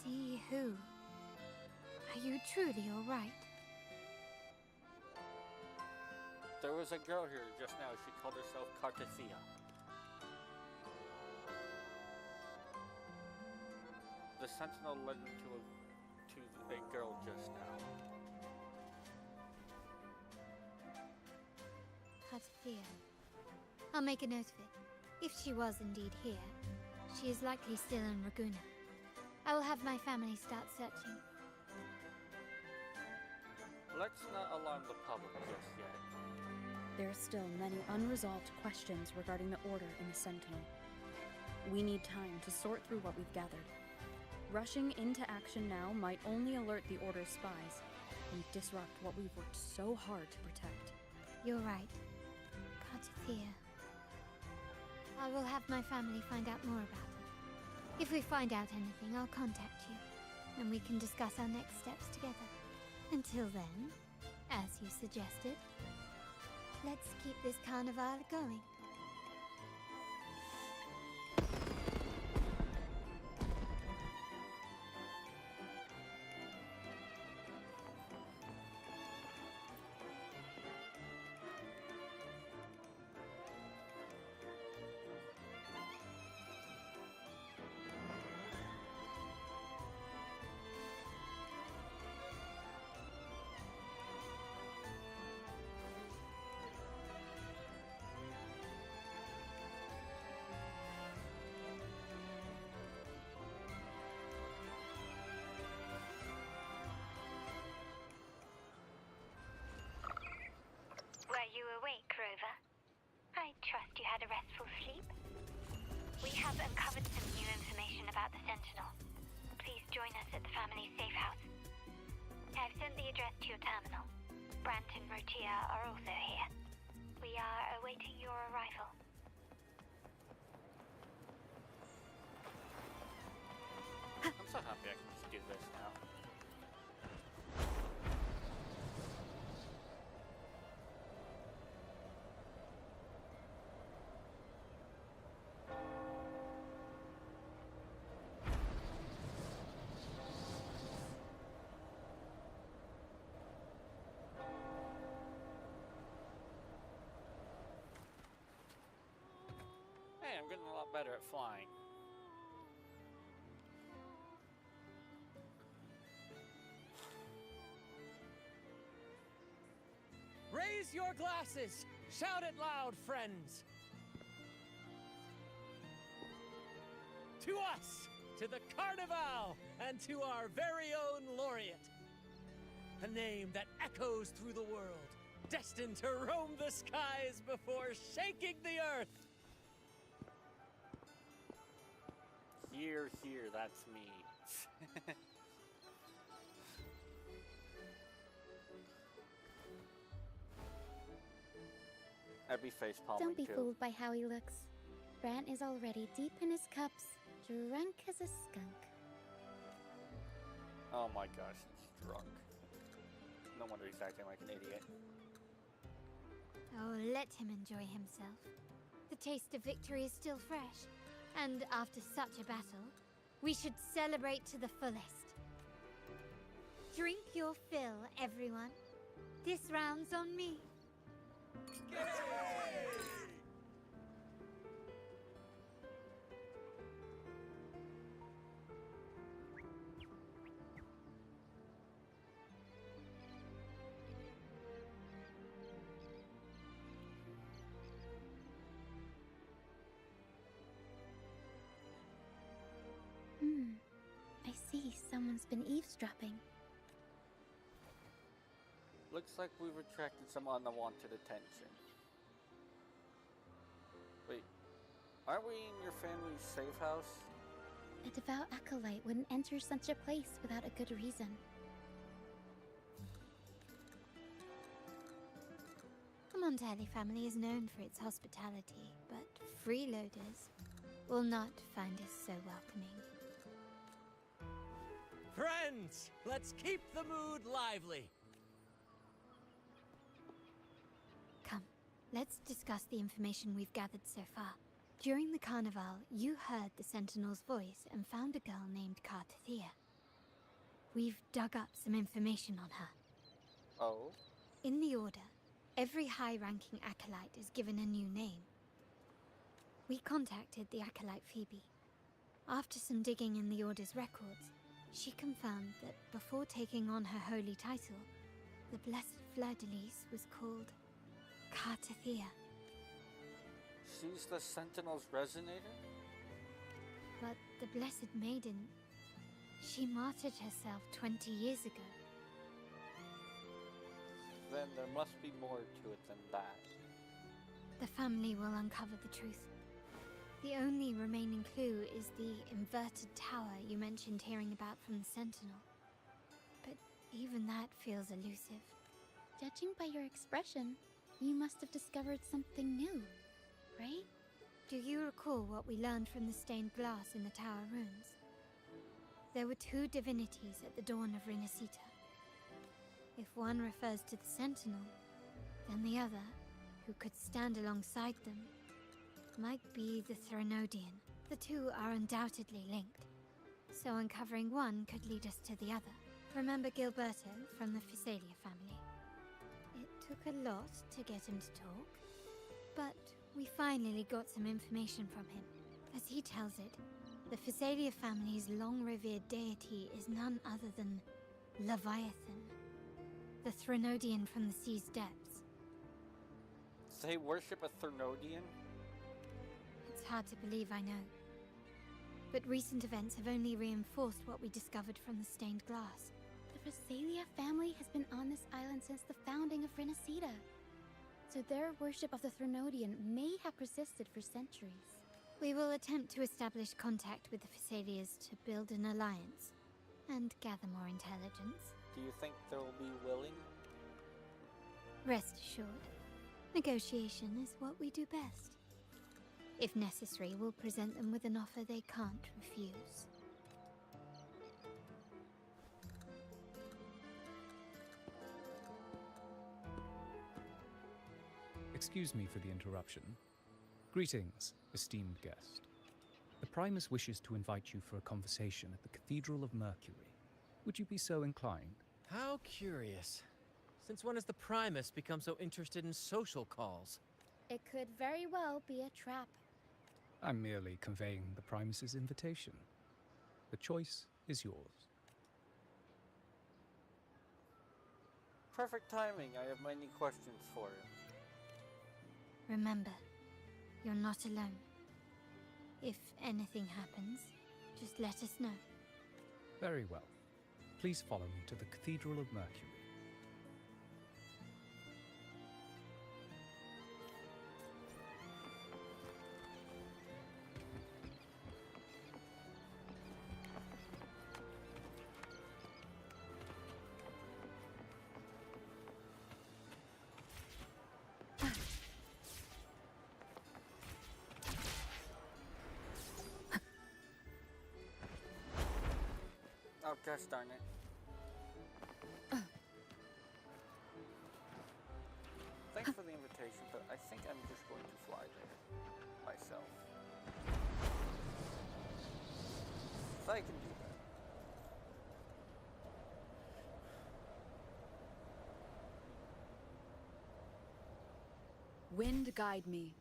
See who? Are you truly all right? There was a girl here just now. She called herself Cartathea. The sentinel led him to a girl just now. Cartathea. I'll make a note of it. If she was indeed here, she is likely still in Raguna. I will have my family start searching. Let's not alarm the public just yet. There are still many unresolved questions regarding the Order and the Sentinel. We need time to sort through what we've gathered. Rushing into action now might only alert the Order's spies and disrupt what we've worked so hard to protect. You're right. Cartathea. I will have my family find out more about her. If we find out anything, I'll contact you, and we can discuss our next steps together. Until then, as you suggested, let's keep this carnival going. awake, Rover. I trust you had a restful sleep. We have uncovered some new information about the Sentinel. Please join us at the family safe house. I've sent the address to your terminal. Brant and Rotia are also here. We are awaiting your arrival. I'm so happy I can just do this now. Hey, I'm getting a lot better at flying. Raise your glasses! Shout it loud, friends! To us! To the Carnival! And to our very own laureate! A name that echoes through the world, destined to roam the skies before shaking the earth! Here, that's me. I'd be facepalming Don't be too. fooled by how he looks. Brant is already deep in his cups, drunk as a skunk. Oh my gosh, he's drunk. No wonder he's acting like an idiot. Oh, let him enjoy himself. The taste of victory is still fresh, and after such a battle, we should celebrate to the fullest. Drink your fill, everyone. This round's on me. I see someone's been eavesdropping. Looks like we've attracted some unwanted attention. Wait, aren't we in your family's safe house? A devout acolyte wouldn't enter such a place without a good reason. The Montelli family is known for its hospitality, but freeloaders will not find us so welcoming. Friends, let's keep the mood lively. Come, let's discuss the information we've gathered so far. During the carnival, you heard the Sentinel's voice and found a girl named Cartathea. We've dug up some information on her. Oh? In the Order, every high-ranking acolyte is given a new name. We contacted the acolyte Phoebe. After some digging in the Order's records, she confirmed that before taking on her holy title, the Blessed Fleur-de-Lis was called Cartathea. She's the Sentinel's resonator? But the Blessed Maiden, she martyred herself 20 years ago. Then there must be more to it than that. The family will uncover the truth. The only remaining clue is the inverted tower you mentioned hearing about from the Sentinel. But even that feels elusive. Judging by your expression, you must have discovered something new, right? Do you recall what we learned from the stained glass in the tower ruins? There were two divinities at the dawn of rinascita. If one refers to the Sentinel, then the other, who could stand alongside them, might be the Threnodian. The two are undoubtedly linked, so uncovering one could lead us to the other. Remember Gilberto from the Physalia family? It took a lot to get him to talk, but we finally got some information from him. As he tells it, the Physalia family's long-revered deity is none other than Leviathan, the Threnodian from the sea's depths. They worship a Threnodian? It's hard to believe, I know. But recent events have only reinforced what we discovered from the stained glass. The Physalia family has been on this island since the founding of Rinascita. so their worship of the Threnodian may have persisted for centuries. We will attempt to establish contact with the Phasalias to build an alliance and gather more intelligence. Do you think they'll be willing? Rest assured, negotiation is what we do best. If necessary, we'll present them with an offer they can't refuse. Excuse me for the interruption. Greetings, esteemed guest. The Primus wishes to invite you for a conversation at the Cathedral of Mercury. Would you be so inclined? How curious. Since when has the Primus become so interested in social calls? It could very well be a trap. I'm merely conveying the Primus's invitation. The choice is yours. Perfect timing. I have many questions for you. Remember, you're not alone. If anything happens, just let us know. Very well. Please follow me to the Cathedral of Mercury. Oh, gosh darn it. Thanks for the invitation, but I think I'm just going to fly there myself. If I can do that. Wind guide me.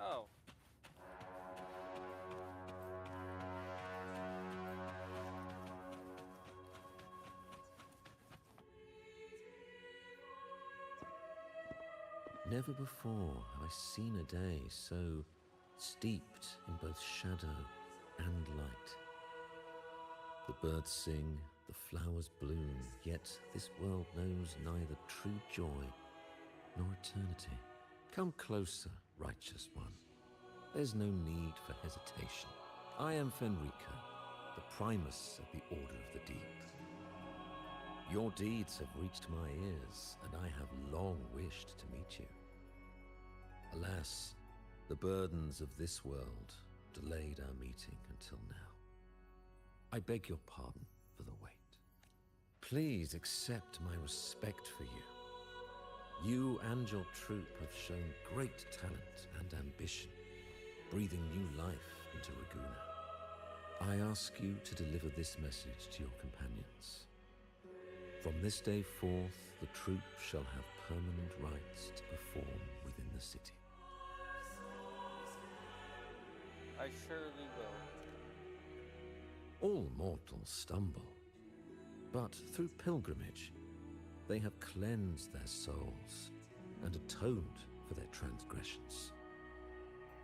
Oh. Never before have I seen a day so steeped in both shadow and light. The birds sing, the flowers bloom, yet this world knows neither true joy nor eternity. Come closer, righteous one. There's no need for hesitation. I am Fenrico, the Primus of the Order of the Deep. Your deeds have reached my ears, and I have long wished to meet you. Alas, the burdens of this world delayed our meeting until now. I beg your pardon for the wait. Please accept my respect for you. You and your troop have shown great talent and ambition, breathing new life into Raguna. I ask you to deliver this message to your companions. From this day forth, the troop shall have permanent rights to perform within the city. I surely will. All mortals stumble, but through pilgrimage, they have cleansed their souls and atoned for their transgressions.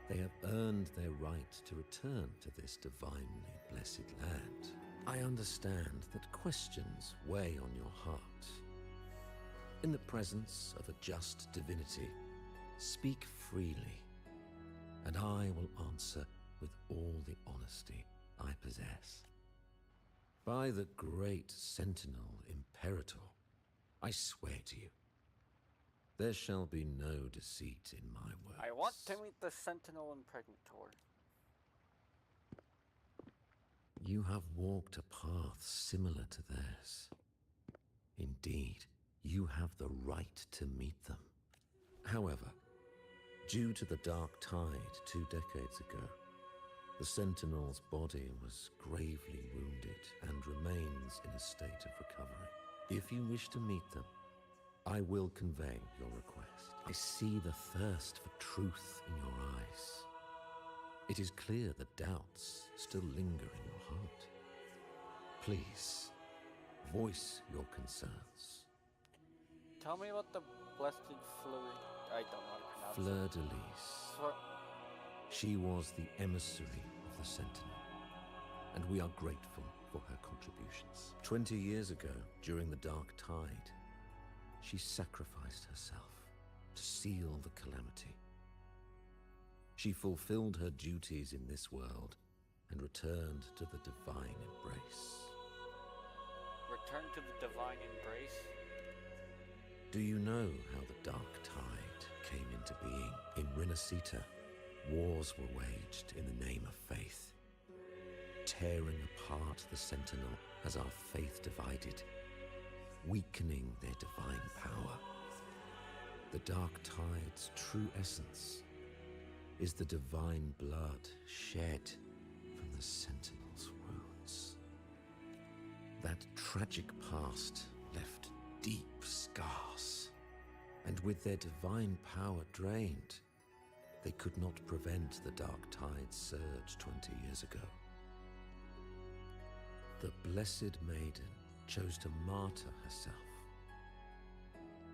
They have earned their right to return to this divinely blessed land. I understand that questions weigh on your heart. In the presence of a just divinity, speak freely, and I will answer with all the honesty I possess. By the great Sentinel Imperator, I swear to you, there shall be no deceit in my words. I want to meet the Sentinel Impregnator. You have walked a path similar to theirs. Indeed, you have the right to meet them. However, due to the dark tide 2 decades ago, the Sentinel's body was gravely wounded and remains in a state of recovery. If you wish to meet them, I will convey your request. I see the thirst for truth in your eyes. It is clear that doubts still linger in your heart. Please, Voice your concerns. Tell me about the blessed fluid. I don't know how to pronounce Fleur it. de Lis. She was the emissary of the Sentinel, and we are grateful for her contributions. 20 years ago, during the Dark Tide, she sacrificed herself to seal the calamity. She fulfilled her duties in this world and returned to the divine embrace. Return to the divine embrace? Do you know how the Dark Tide came into being? In rinascita, wars were waged in the name of faith, tearing apart the Sentinel as our faith divided, weakening their divine power. The Dark Tide's true essence is the divine blood shed from the Sentinel's wounds. That tragic past left deep scars, and with their divine power drained, they could not prevent the Dark Tide's surge 20 years ago. The Blessed Maiden chose to martyr herself.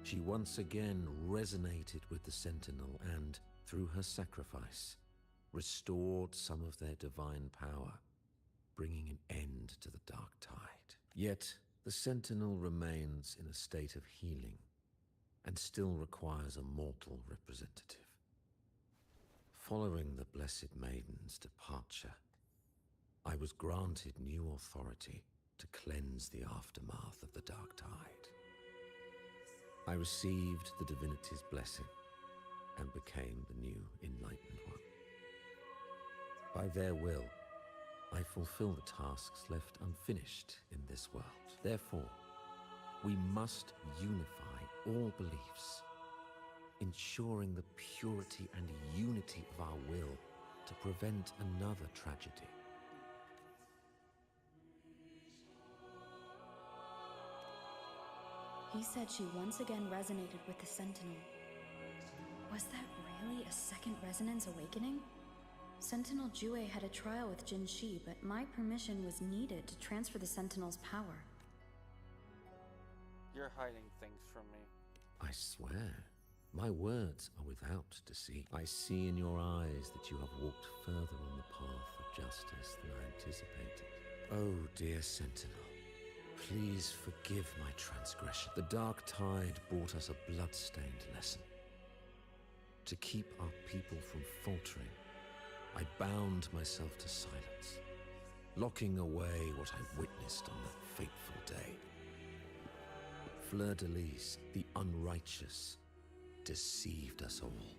She once again resonated with the Sentinel and, through her sacrifice, restored some of their divine power, bringing an end to the Dark Tide. Yet, the Sentinel remains in a state of healing and still requires a mortal representative. Following the Blessed Maiden's departure, I was granted new authority to cleanse the aftermath of the Dark Tide. I received the divinity's blessing and became the new Enlightened One. By their will, I fulfill the tasks left unfinished in this world. Therefore, we must unify all beliefs, ensuring the purity and unity of our will to prevent another tragedy. He said she once again resonated with the Sentinel. Was that really a second resonance awakening? Sentinel Jue had a trial with Jin Shi, but my permission was needed to transfer the Sentinel's power. You're hiding things from me. I swear, my words are without deceit. I see in your eyes that you have walked further on the path of justice than I anticipated. Oh, dear Sentinel, please forgive my transgression. The Dark Tide brought us a blood-stained lesson. To keep our people from faltering, I bound myself to silence, locking away what I witnessed on that fateful day. Fleur de Lis, the unrighteous, deceived us all.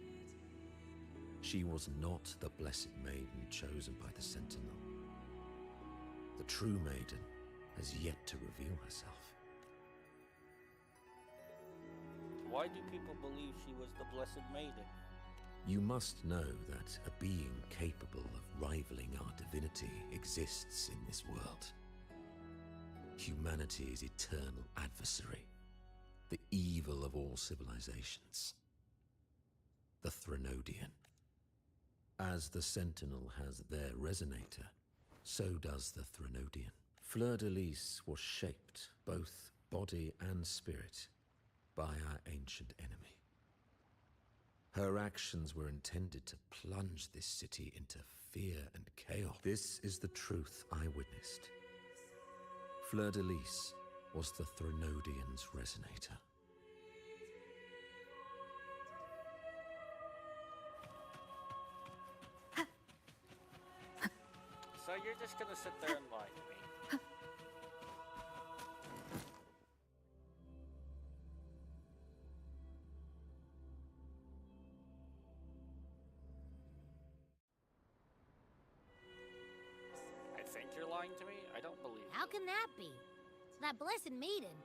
She was not the Blessed Maiden chosen by the Sentinel. The true maiden has yet to reveal herself. Why do people believe she was the Blessed Maiden? You must know that a being capable of rivaling our divinity exists in this world. Humanity's eternal adversary, the evil of all civilizations, the Threnodian. As the Sentinel has their resonator, so does the Threnodian. Fleur de Lis was shaped, both body and spirit, by our ancient enemy. Her actions were intended to plunge this city into fear and chaos. This is the truth I witnessed. Fleur de Lis was the Threnodian's resonator. So you're just gonna sit there and lie to me? I think you're lying to me? I don't believe you. How can that be? That Blessed Maiden.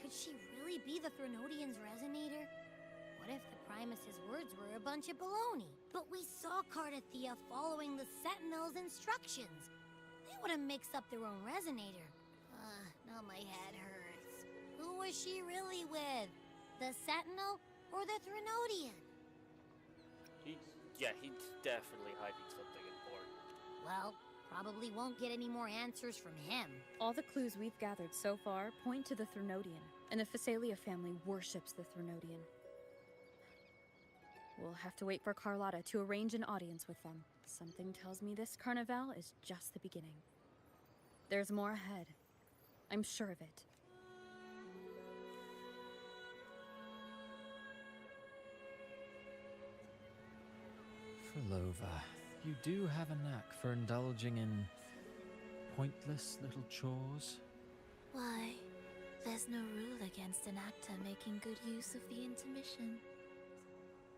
Could she really be the Threnodian's resonator? What if the Primus's words were a bunch of baloney? But we saw Cardathea following the Sentinel's instructions. They would have mixed up their own resonator. Now my head hurts. Who was she really with? The Sentinel or the Threnodian? He's definitely hiding something important. Well, probably won't get any more answers from him. All the clues we've gathered so far point to the Threnodian, and the Phasalia family worships the Threnodian. We'll have to wait for Carlotta to arrange an audience with them. Something tells me this carnival is just the beginning. There's more ahead. I'm sure of it. Frolova, you do have a knack for indulging in pointless little chores. Why, there's no rule against an actor making good use of the intermission.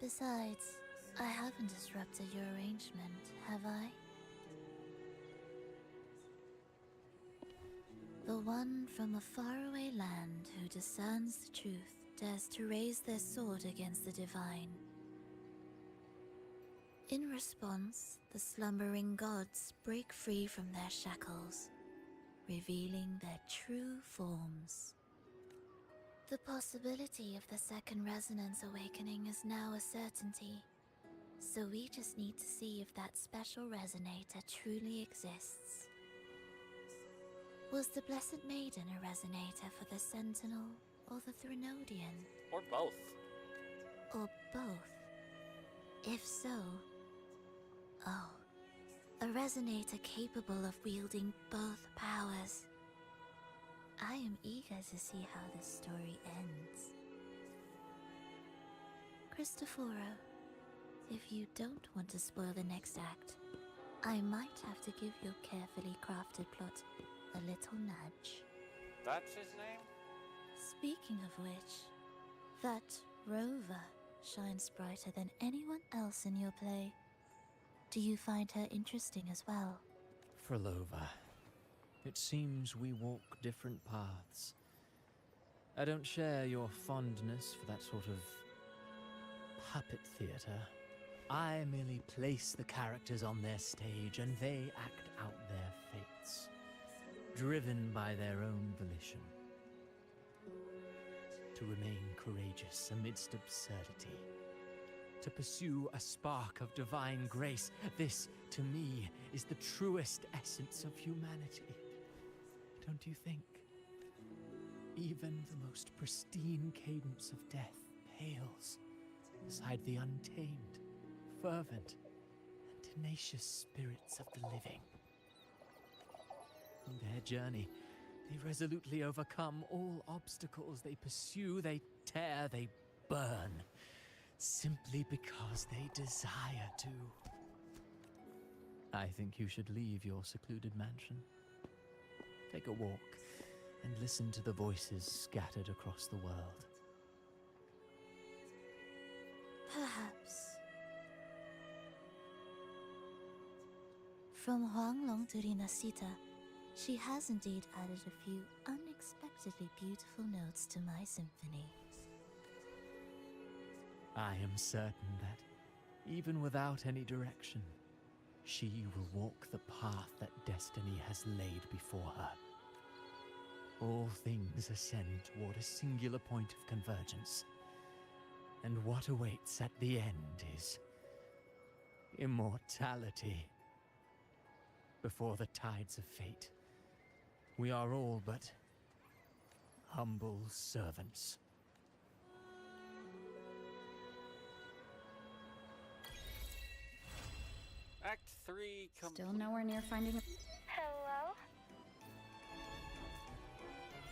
Besides, I haven't disrupted your arrangement, have I? The one from a faraway land who discerns the truth dares to raise their sword against the divine. In response, the slumbering gods break free from their shackles, revealing their true forms. The possibility of the second resonance awakening is now a certainty, so we just need to see if that special resonator truly exists. Was the Blessed Maiden a resonator for the Sentinel or the Threnodian? Or both. Or both? If so... Oh, a resonator capable of wielding both powers. I am eager to see how this story ends. Cristoforo, if you don't want to spoil the next act, I might have to give your carefully crafted plot a little nudge. That's his name? Speaking of which, that rover shines brighter than anyone else in your play. Do you find her interesting as well? Frolova, it seems we walk different paths. I don't share your fondness for that sort of puppet theater. I merely place the characters on their stage and they act out their fates, driven by their own volition. To remain courageous amidst absurdity. To pursue a spark of divine grace. This, to me, is the truest essence of humanity. Don't you think? Even the most pristine cadence of death pales beside the untamed, fervent, and tenacious spirits of the living. In their journey, they resolutely overcome all obstacles. They pursue, they tear, they burn. Simply because they desire to. I think you should leave your secluded mansion. Take a walk and listen to the voices scattered across the world. Perhaps. From Huanglong to rinascita, she has indeed added a few unexpectedly beautiful notes to my symphony. I am certain that, even without any direction, she will walk the path that destiny has laid before her. All things ascend toward a singular point of convergence, and what awaits at the end is immortality. Before the tides of fate, we are all but humble servants. Act 3 Still nowhere near finding a... Hello?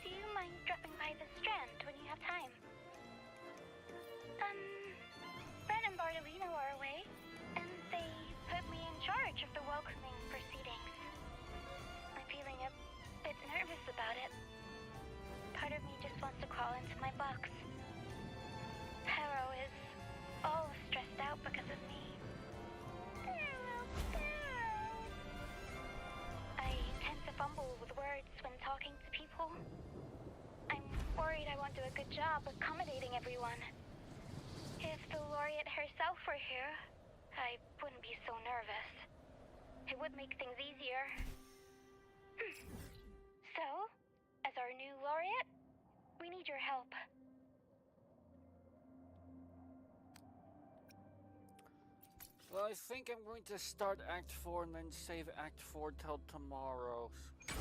Do you mind dropping by the Strand when you have time? Brett and Bartolino are away, and they put me in charge of the welcoming proceedings. I'm feeling a bit nervous about it. Part of me just wants to crawl into my box. Harrow is all stressed out because of me. I tend to fumble with words when talking to people. I'm worried I won't do a good job accommodating everyone. If the laureate herself were here, I wouldn't be so nervous. It would make things easier. So, as our new laureate, we need your help. Well, I think I'm going to start Act 4 and then save Act 4 till tomorrow. Cause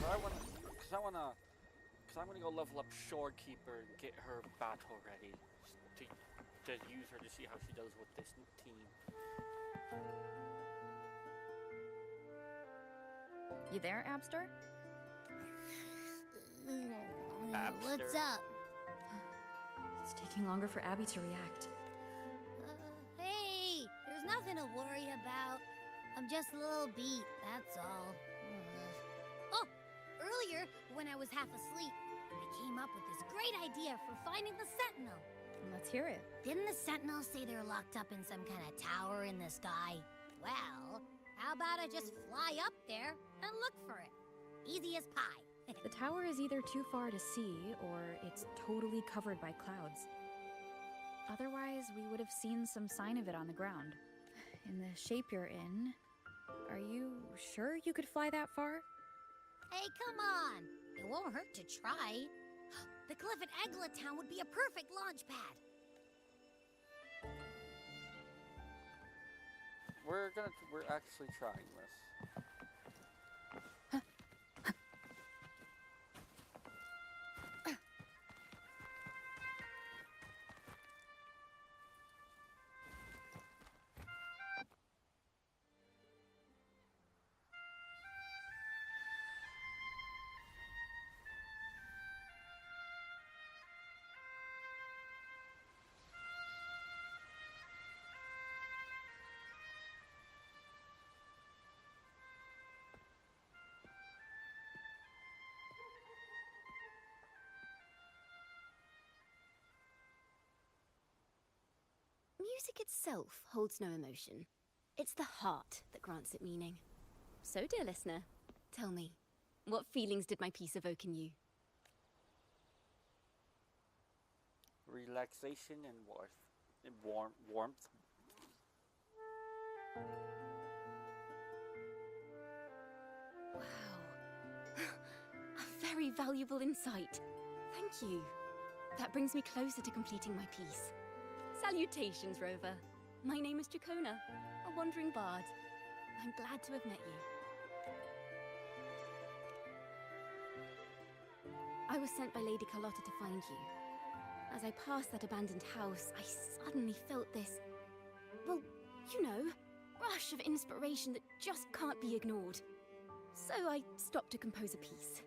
I'm gonna go level up Shorekeeper and get her battle ready to use her to see how she does with this team. You there, Abster? What's up? It's taking longer for Abby to react. Hey, there's nothing to worry about. I'm just a little beat, that's all. Oh, earlier, when I was half asleep, I came up with this great idea for finding the Sentinel. Let's hear it. Didn't the Sentinel say they're locked up in some kind of tower in the sky? Well, how about I just fly up there and look for it? Easy as pie. The tower is either too far to see, or it's totally covered by clouds. Otherwise, we would have seen some sign of it on the ground. In the shape you're in, are you sure you could fly that far? Hey, come on! It won't hurt to try. The cliff at Eglet Town would be a perfect launch pad. We're actually trying this. Music itself holds no emotion. It's the heart that grants it meaning. So, dear listener, tell me, what feelings did my piece evoke in you? Relaxation and warmth. Wow. A very valuable insight. Thank you. That brings me closer to completing my piece. Salutations, Rover. My name is Jacona, a wandering bard. I'm glad to have met you. I was sent by Lady Carlotta to find you. As I passed that abandoned house, I suddenly felt this, well, you know, rush of inspiration that just can't be ignored. So I stopped to compose a piece.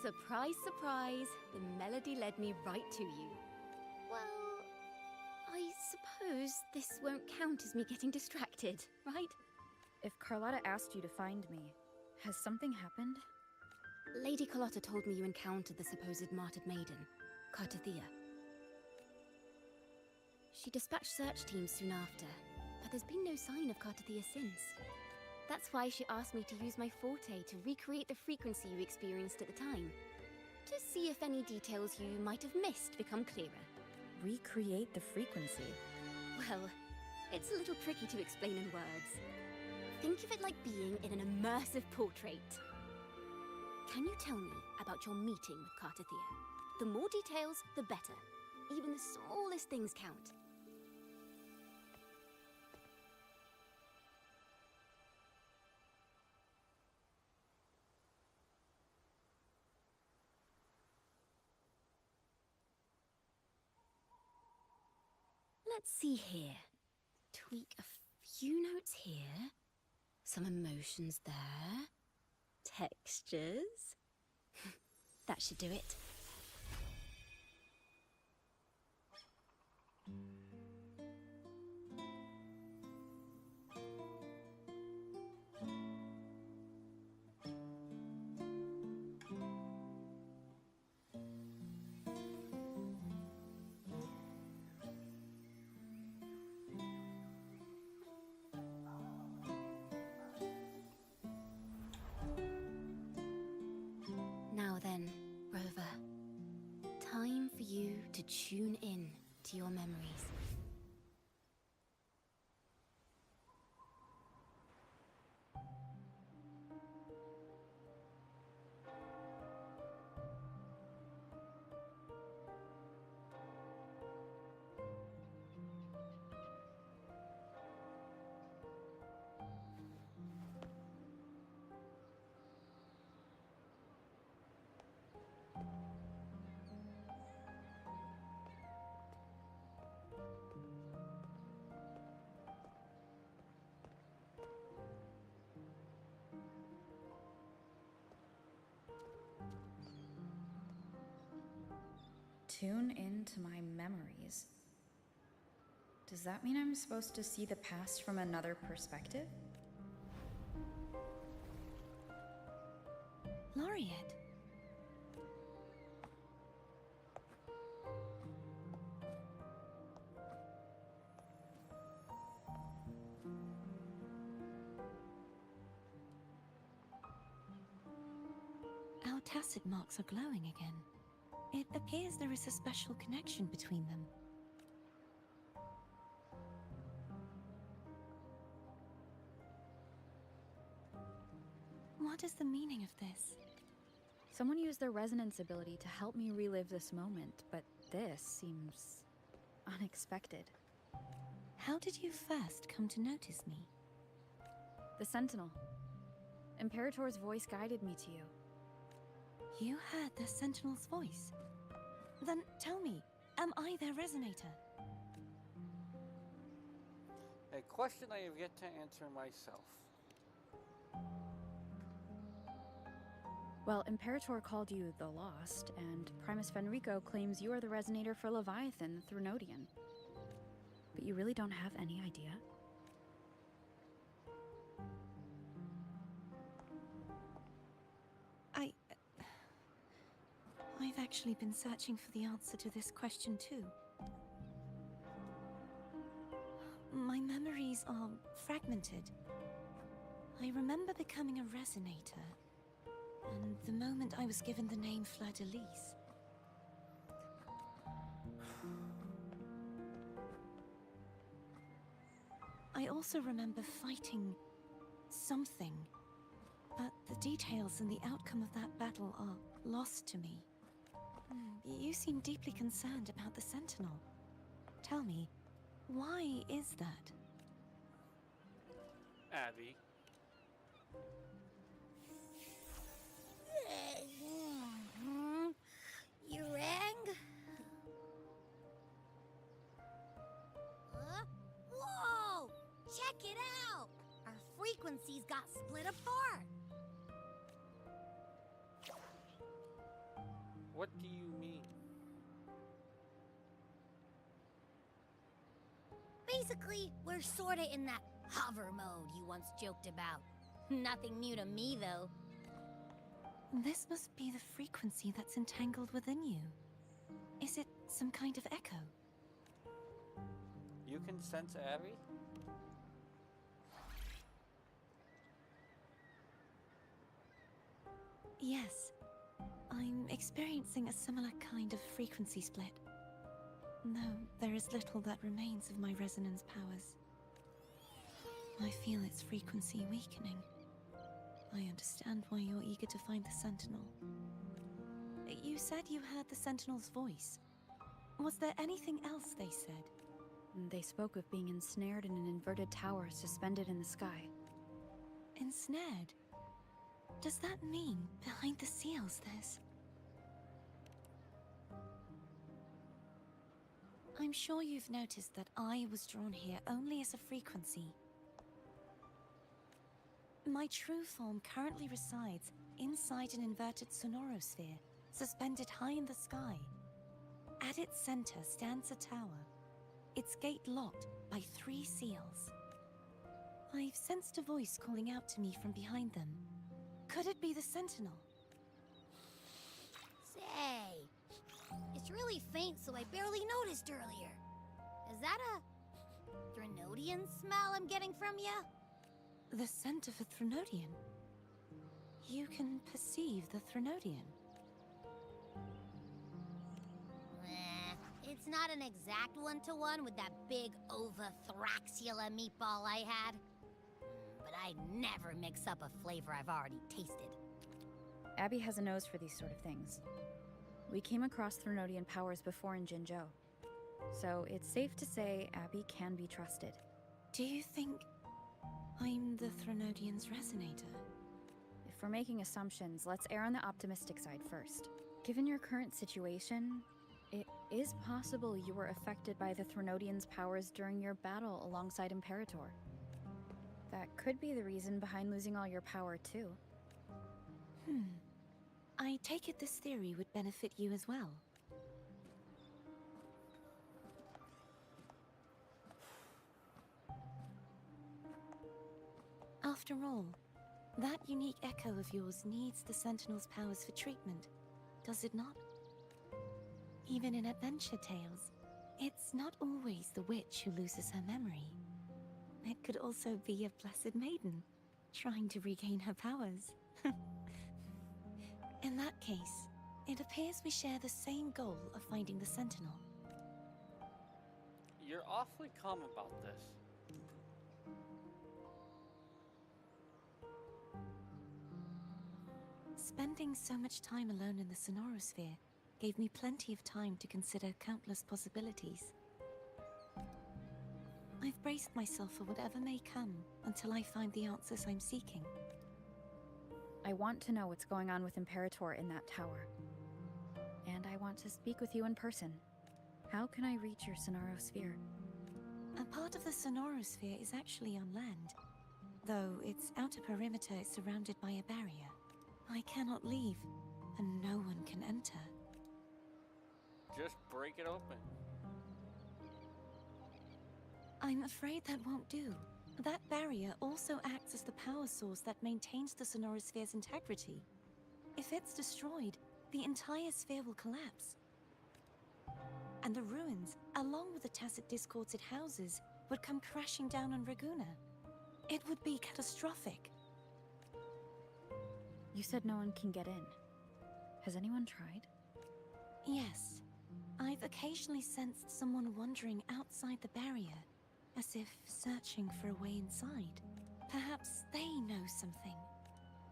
Surprise, surprise, the melody led me right to you. Well, I suppose this won't count as me getting distracted, right? If Carlotta asked you to find me, has something happened? Lady Carlotta told me you encountered the supposed martyred maiden, Cartathea. She dispatched search teams soon after, but there's been no sign of Cartathea since. That's why she asked me to use my forte to recreate the frequency you experienced at the time, to see if any details you might have missed become clearer. Recreate the frequency? Well, it's a little tricky to explain in words. Think of it like being in an immersive portrait. Can you tell me about your meeting with Cartathea? The more details, the better. Even the smallest things count. Let's see here. Tweak a few notes here. Some emotions there. Textures. That should do it. Now then, Rover. Time for you to tune in to your memories. Tune into my memories. Does that mean I'm supposed to see the past from another perspective? Laureate. Our tacit marks are glowing again. It appears there is a special connection between them. What is the meaning of this? Someone used their resonance ability to help me relive this moment, but this seems unexpected. How did you first come to notice me? The Sentinel. Imperator's voice guided me to you. You heard the Sentinel's voice? Then tell me, am I their resonator? A question I have yet to answer myself. Well, Imperator called you the Lost, and Primus Fenrico claims you are the resonator for Leviathan, the Threnodian. But you really don't have any idea? I've actually been searching for the answer to this question too. My memories are fragmented. I remember becoming a resonator, and the moment I was given the name Fleur-de-Lis. I also remember fighting something, but the details and the outcome of that battle are lost to me. You seem deeply concerned about the Sentinel. Tell me, why is that? Abby. You rang? Whoa! Check it out! Our frequencies got split apart. What do you mean? Basically, we're sorta in that hover mode you once joked about. Nothing new to me, though. This must be the frequency that's entangled within you. Is it some kind of echo? You can sense Abby? Yes. I'm experiencing a similar kind of frequency split. Though there is little that remains of my resonance powers. I feel its frequency weakening. I understand why you're eager to find the Sentinel. You said you heard the Sentinel's voice. Was there anything else they said? They spoke of being ensnared in an inverted tower suspended in the sky. Ensnared? Does that mean behind the seals there's... I'm sure you've noticed that I was drawn here only as a frequency. My true form currently resides inside an inverted sonorosphere, suspended high in the sky. At its center stands a tower, its gate locked by 3 seals. I've sensed a voice calling out to me from behind them. Could it be the Sentinel? Say, it's really faint, so I barely noticed earlier. Is that a Threnodian smell I'm getting from you? The scent of a Threnodian. You can perceive the Threnodian. It's not an exact one-to-one with that big Ovathraxula meatball I had. But I never mix up a flavor I've already tasted. Abby has a nose for these sort of things. We came across Threnodian powers before in Jinzhou, so it's safe to say Abby can be trusted. Do you think I'm the Threnodian's resonator? If we're making assumptions, let's err on the optimistic side first. Given your current situation, it is possible you were affected by the Threnodian's powers during your battle alongside Imperator. That could be the reason behind losing all your power, too. I take it this theory would benefit you as well. After all, that unique echo of yours needs the Sentinel's powers for treatment, does it not? Even in adventure tales, it's not always the witch who loses her memory. It could also be a blessed maiden, trying to regain her powers. In that case, it appears we share the same goal of finding the Sentinel. You're awfully calm about this. Spending so much time alone in the Sonorosphere gave me plenty of time to consider countless possibilities. I've braced myself for whatever may come until I find the answers I'm seeking. I want to know what's going on with Imperator in that tower. And I want to speak with you in person. How can I reach your Sonorosphere? A part of the Sonorosphere is actually on land, though its outer perimeter is surrounded by a barrier. I cannot leave, and no one can enter. Just break it open. I'm afraid that won't do. That barrier also acts as the power source that maintains the Sonorosphere's integrity. If it's destroyed, the entire sphere will collapse. And the ruins, along with the tacit discords it houses, would come crashing down on Raguna. It would be catastrophic. You said no one can get in. Has anyone tried? Yes. I've occasionally sensed someone wandering outside the barrier, as if searching for a way inside. Perhaps they know something.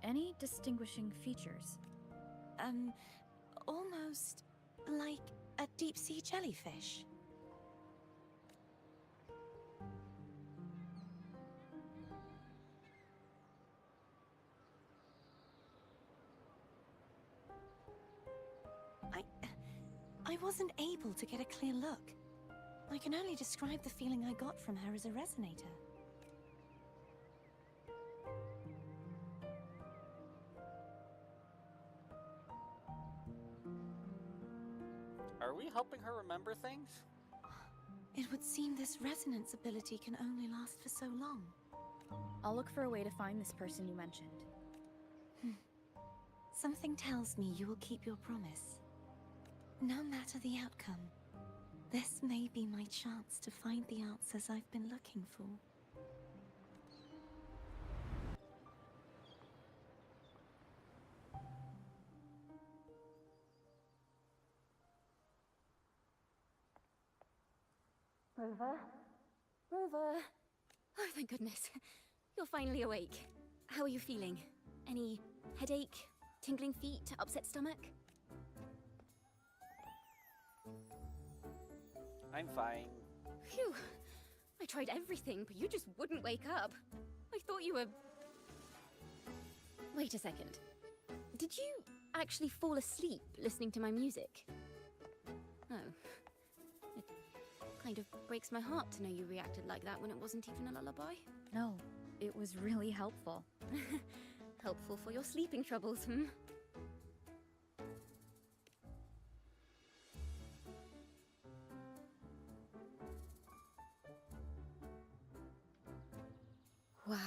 Any distinguishing features? Almost like a deep-sea jellyfish. I wasn't able to get a clear look. I can only describe the feeling I got from her as a resonator. Are we helping her remember things? It would seem this resonance ability can only last for so long. I'll look for a way to find this person you mentioned. Something tells me you will keep your promise. No matter the outcome, this may be my chance to find the answers I've been looking for. Rover? Rover! Oh, thank goodness. You're finally awake. How are you feeling? Any headache, tingling feet, upset stomach? I'm fine. Phew. I tried everything, but you just wouldn't wake up. I thought you were... Wait a second. Did you actually fall asleep listening to my music? Oh. It kind of breaks my heart to know you reacted like that when it wasn't even a lullaby. No, it was really helpful. Helpful for your sleeping troubles, hmm? Wow.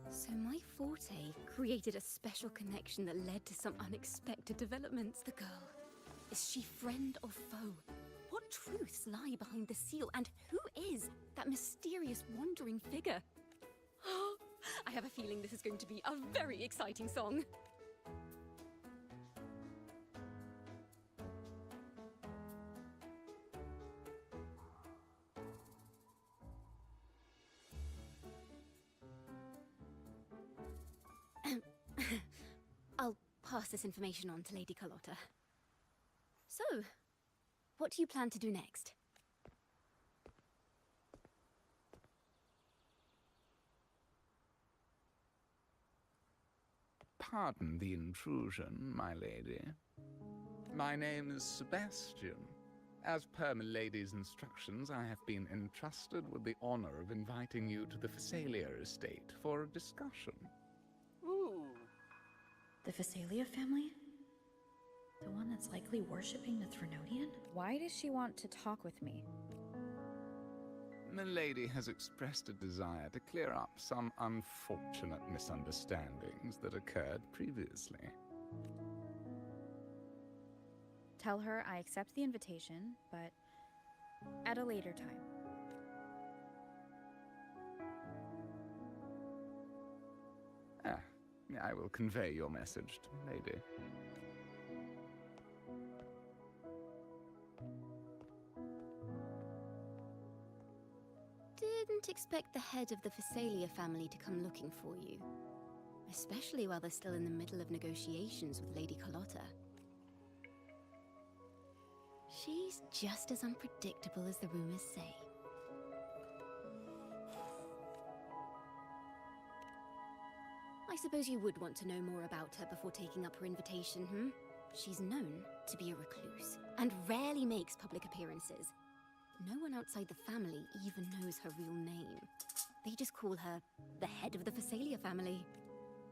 So my forte created a special connection that led to some unexpected developments. The girl, is she friend or foe? What truths lie behind the seal, and who is that mysterious wandering figure? I have a feeling this is going to be a very exciting song. I'll pass this information on to Lady Carlotta. So, what do you plan to do next? Pardon the intrusion, my lady. My name is Sebastian. As per my lady's instructions, I have been entrusted with the honor of inviting you to the Phasalia estate for a discussion. Ooh. The Phasalia family? The one that's likely worshipping the Threnodian? Why does she want to talk with me? Milady has expressed a desire to clear up some unfortunate misunderstandings that occurred previously. Tell her I accept the invitation, but at a later time. I will convey your message to Milady. Didn't expect the head of the Phasalia family to come looking for you. Especially while they're still in the middle of negotiations with Lady Carlotta. She's just as unpredictable as the rumors say. I suppose you would want to know more about her before taking up her invitation, hmm? She's known to be a recluse, and rarely makes public appearances. No one outside the family even knows her real name. They just call her the head of the Phasalia family.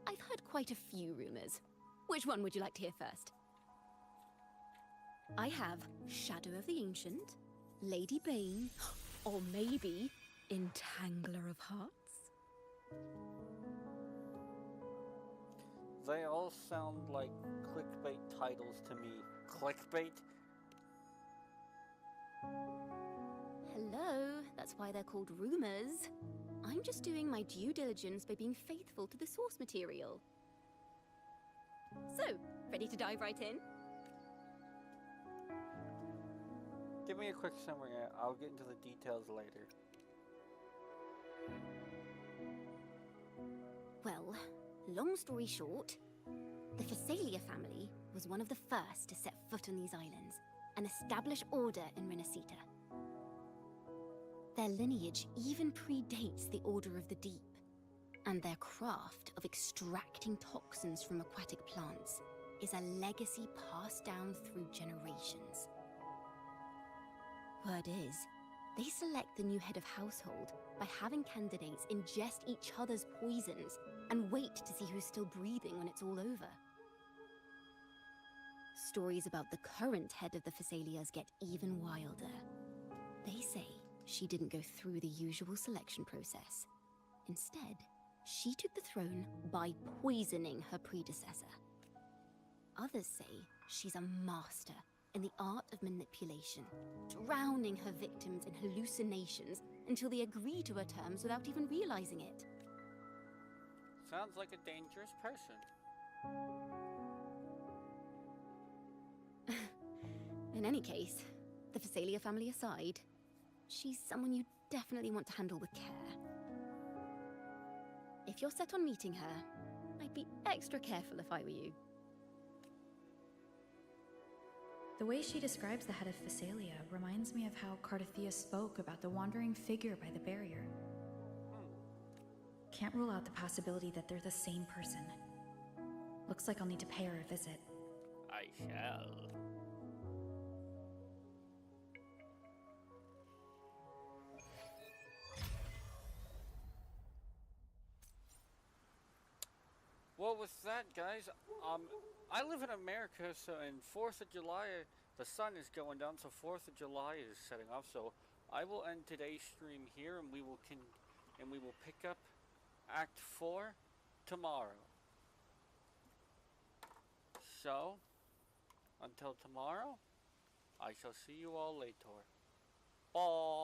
I've heard quite a few rumors. Which one would you like to hear first? I have Shadow of the Ancient, Lady Bane, or maybe Entangler of Hearts. They all sound like clickbait titles to me. Clickbait? Hello, that's why they're called rumors. I'm just doing my due diligence by being faithful to the source material. So, ready to dive right in? Give me a quick summary. I'll get into the details later. Well, long story short, the Phasalia family was one of the first to set foot on these islands and establish order in Rinascita. Their lineage even predates the Order of the Deep, and their craft of extracting toxins from aquatic plants is a legacy passed down through generations. Word is, they select the new head of household by having candidates ingest each other's poisons and wait to see who's still breathing when it's all over. Stories about the current head of the Phasalias get even wilder. They say she didn't go through the usual selection process. Instead, she took the throne by poisoning her predecessor. Others say she's a master in the art of manipulation, drowning her victims in hallucinations until they agree to her terms without even realizing it. Sounds like a dangerous person. In any case, the Phasalia family aside, she's someone you definitely want to handle with care. If you're set on meeting her, I'd be extra careful if I were you. The way she describes the head of Phasalia reminds me of how Cardathia spoke about the wandering figure by the barrier. Can't rule out the possibility that they're the same person. Looks like I'll need to pay her a visit. I shall. Well, with that, guys, I live in America, so in 4th of July, the sun is going down, so 4th of July is setting off, so I will end today's stream here, and we will pick up Act 4 tomorrow. So, until tomorrow, I shall see you all later. Bye!